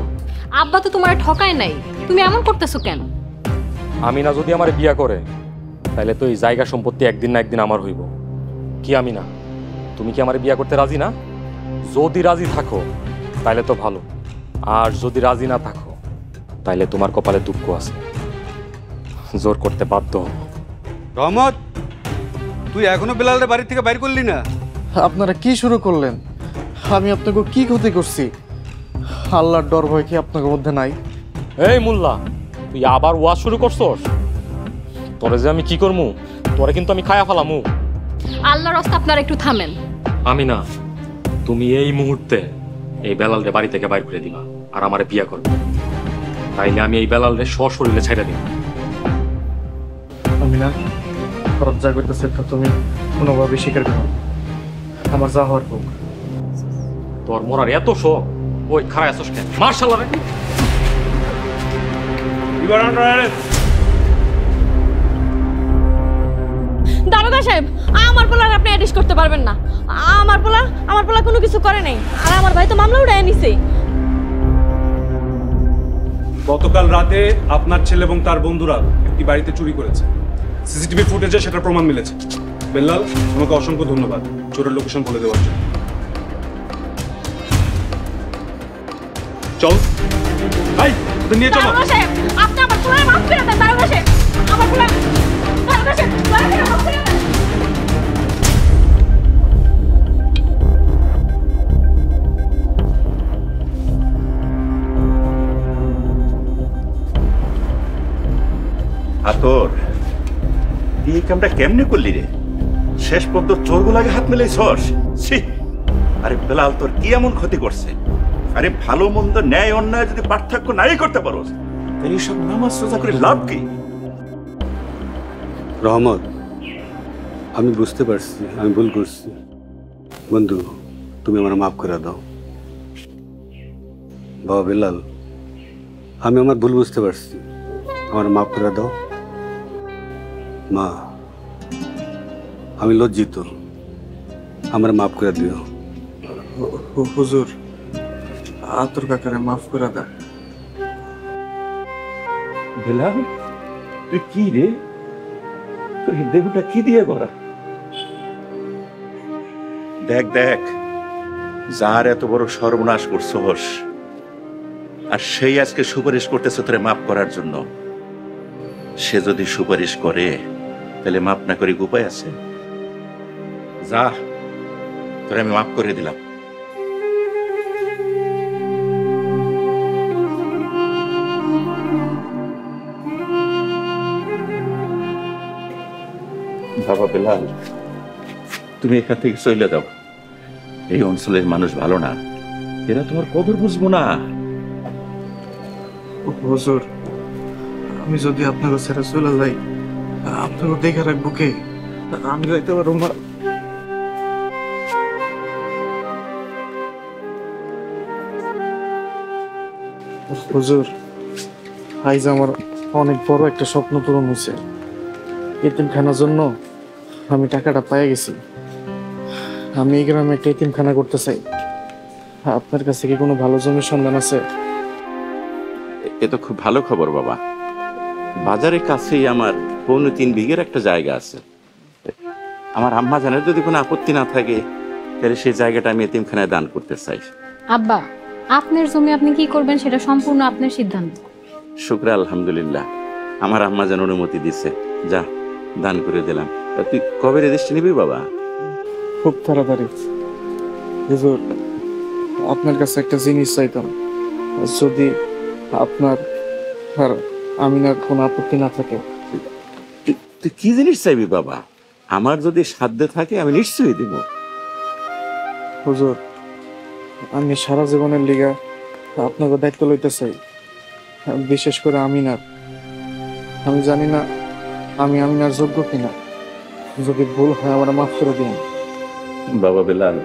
আব্বা তো তোমার ঠকায় নাই, তুমি এমন করতেছো কেন?
আমিনা যদি আমার বিয়া করে তাহলে তো এই জায়গা সম্পত্তি একদিন না একদিন আমার হইব। কি আমিনা, তুমি কি আমার বিয়া করতে রাজি না? যদি রাজি থাকো তাহলে তো ভালো, আর যদি রাজি না থাকো তাহলে তোমার কপালে দুঃখ আছে, জোর করতে বাধ্য হও।
রহমত, তুই এখনো বেলালের বাড়ি থেকে বাইর করলি না?
আপনারা কি শুরু করলেন? আমি আপনাকে কি ক্ষতি করছি? আল্লাহর ডর ভয় কি আপনাদের মধ্যে নাই?
এই মোল্লা, তুই আবার ওয়াজ শুরু করছস? তোরে যে আমি কি করমু, তোরে কিন্তু আমি খায়া ফেলামু।
আল্লাহর রাস্তা আপনারা একটু থামেন।
আমিনা, তুমি এই মুহূর্তে এই বেলালরে বাড়ি থেকে বাইর করে দিবা আর আমারে বিয়া করবে, তাইলে আমি এই বেলালরে সশরীরে ছাইড়া দিব।
আমিনা, খরচ যা করতেছে তা তুমি কোনোভাবে স্বীকার করো। আমার যা হওয়ার হোক।
তোর মরার এত শোক, ওই খারাপ আসস কেন? মার্শাল্লাহ রে।
দারোগা সাহেব, আমার পোলার আপনি অ্যাডিশ করতে পারবেন না। আমার পোলা কোনো কিছু করে নাই, আর আমার ভাই তো মামলা উঠায় নিছে।
গতকাল রাতে আপনার ছেলে এবং তার বন্ধুরা একটি বাড়িতে চুরি করেছে। সিসিটিভি ফুটেজে সেটা প্রমাণ মিলেছে। বেল্লাল, তোমাকে অসংখ্য ধন্যবাদ চোরের লোকেশন বলে দেওয়ার জন্য। চল ভাই, ওদের নিয়ে চলো।
দারোগা সাহেব, আপনি আমার পোলার মাফ করে দেন। দারোগা সাহেব, আমার পোলা, দারোগা সাহেব, দয়া করে মাফ করে দেন।
তোর এই কামটা কেমনে করলি রে? শেষ পর্যন্ত চোরগুলাকে হাত মেলে সস। আরে বেলাল, তোর কি এমন ক্ষতি করছে? আরে ভালো মন্দ ন্যায় অন্যায় যদি পার্থক্য নাই করতে পারোস তাহলে এইসব নামাজ সোজা করে লাভ কি?
রহমত, আমি বুঝতে পারছি আমি ভুল করছি। বন্ধু, তুমি আমার মাফ করে দাও। বাবা বেলাল, আমি আমার ভুল বুঝতে পারছি, আমার মাফ করে দাও। মা, আমি লজ্জিত, আমার মাফ করে দিও।
হুজুর, আতর কাকারে মাফ করে দাও।
বেলাল, তুই কি রে? তোর দেহটা কি দিয়ে গড়া? দেখ দেখ, যার এত বড় সর্বনাশ করছস, আর সেই আজকে সুপারিশ করতেছে তোরে মাফ করার জন্য। সে যদি সুপারিশ করে তাহলে মাফ না করে উপায় আছে? যা, তোরে আমি মাফ করে দিলাম। বাবা বেলাল, তুমি এখান থেকে চলে যাও। এই অঞ্চলের মানুষ ভালো না, এরা তোমার কদর বুঝবো না।
হুজুর, আমি যদি আপনাকে ছেড়ে চলে যাই, আপনাকে দেখে রাখবো কে? আমি যাইতে পারবো না। হুজুর, আইজ আমার অনেক বড় একটা স্বপ্ন পূরণ হয়েছে। এতিমখানার জন্য আমি টাকাটা পেয়ে গেছি। আমি এই গ্রামে একটা এতিমখানা করতে চাই। আপনার কাছে কি কোনো ভালো জমির সন্ধান আছে?
এ তো খুব ভালো খবর বাবা। বাজারের কাছেই আমার 3.25 বিঘের একটা জায়গা আছে। আমার আম্মা জানের যদি কোনো আপত্তি না থাকে তাহলে সেই জায়গাটা আমি এতিমখানায় দান করতে চাই।
আব্বা, আপনার জমি আপনি কি করবেন সেটা সম্পূর্ণ আপনার সিদ্ধান্ত।
শুক্র আলহামদুলিল্লাহ, আমার আম্মা যেন অনুমতি দিছে, যা দান করে দিলাম। তা তুই কবে রেজিস্ট্রি নিবি বাবা?
খুব তাড়াতাড়ি। হুজুর, আপনার কাছে একটা জিনিস চাইতাম, যদি আপনার আর আমিনার কোনো আপত্তি না থাকে।
তুই কি জিনিস চাইবি বাবা? আমার যদি সাধ্য থাকে আমি নিশ্চয়ই দিব।
হুজুর, আমি সারা জীবনের লিগা আপনাকে দায়িত্ব লইতে চাই, বিশেষ করে আমিনার। আমি জানি না আমি আমিনার যোগ্য কিনা। যদি ভুল হয় আমার মাফ করে দিন।
বাবা বেলাল,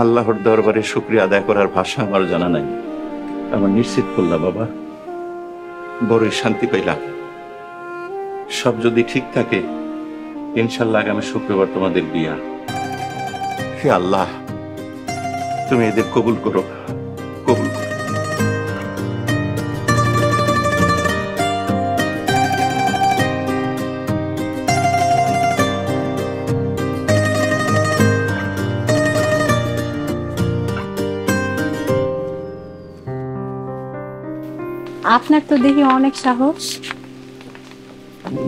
আল্লাহর দরবারে শুকরিয়া আদায় করার ভাষা আমার জানা নাই। আমার নিশ্চিত করলাম বাবা, বড়ই শান্তি পাইলাম। সব যদি ঠিক থাকে ইনশাল্লাহ আগামী শুক্রবার তোমাদের বিয়া। হে আল্লাহ, তুমি এদের কবুল করো, কবুল করো।
আপনার তো দেখি অনেক সাহস।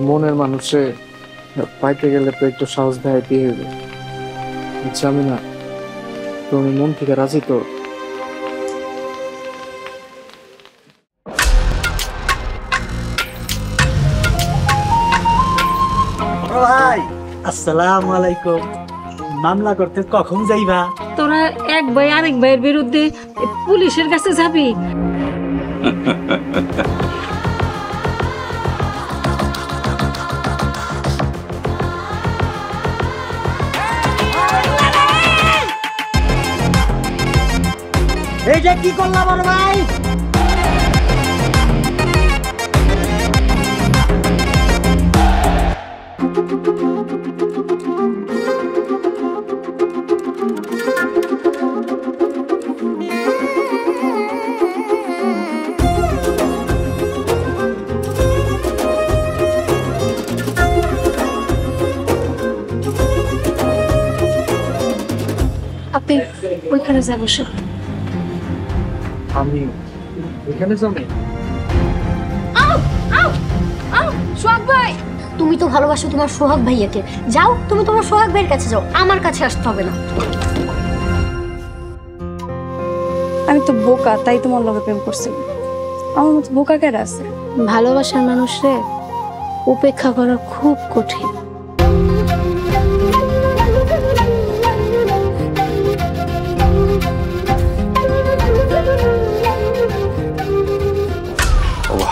মনের মানুষে পাইতে গেলে তো একটু সাহস দেখাইতেই হবে। জানি না তুমি মন থেকে রাজি তো?
ভাই আসসালামু আলাইকুম। মামলা করতে কখন যাইবা?
তোরা এক ভাই আরেক ভাইয়ের বিরুদ্ধে পুলিশের কাছে যাবি?
এইটা কি করলাম বড় ভাই?
আপনি ওইখানে যা বসো।
আমি এখানে যাবো?
সোহাগ ভাই, তুমি তো ভালোবাসো তোমার সোহাগ ভাইয়াকে। যাও, তুমি তোমার সোহাগ ভাইয়ের কাছে যাও, আমার কাছে আসতে হবে না।
আমি তো বোকা, তাই তোমার লগে প্রেম করছি। আমার মতো বোকা কেন আছে?
ভালোবাসার মানুষরে উপেক্ষা করা খুব কঠিন।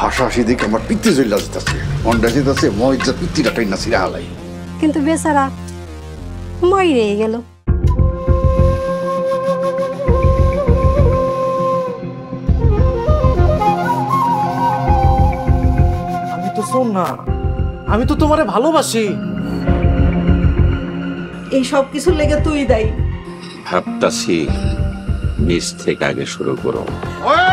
হাসাহাসি দেখে আমার পিত্তি জল্লা যেতেছে, মনটা যেতেছে মজা পিত্তিটা টাইনা সিরা হালাই।
কিন্তু বেচারা মরে গেল।
আমি তো শোন না, আমি তো তোমারে ভালোবাসি।
এই সব কিছুর লেগে তুই দায়ী।
ভাবতাছি নিজ থেকে আগে শুরু করো।
ওই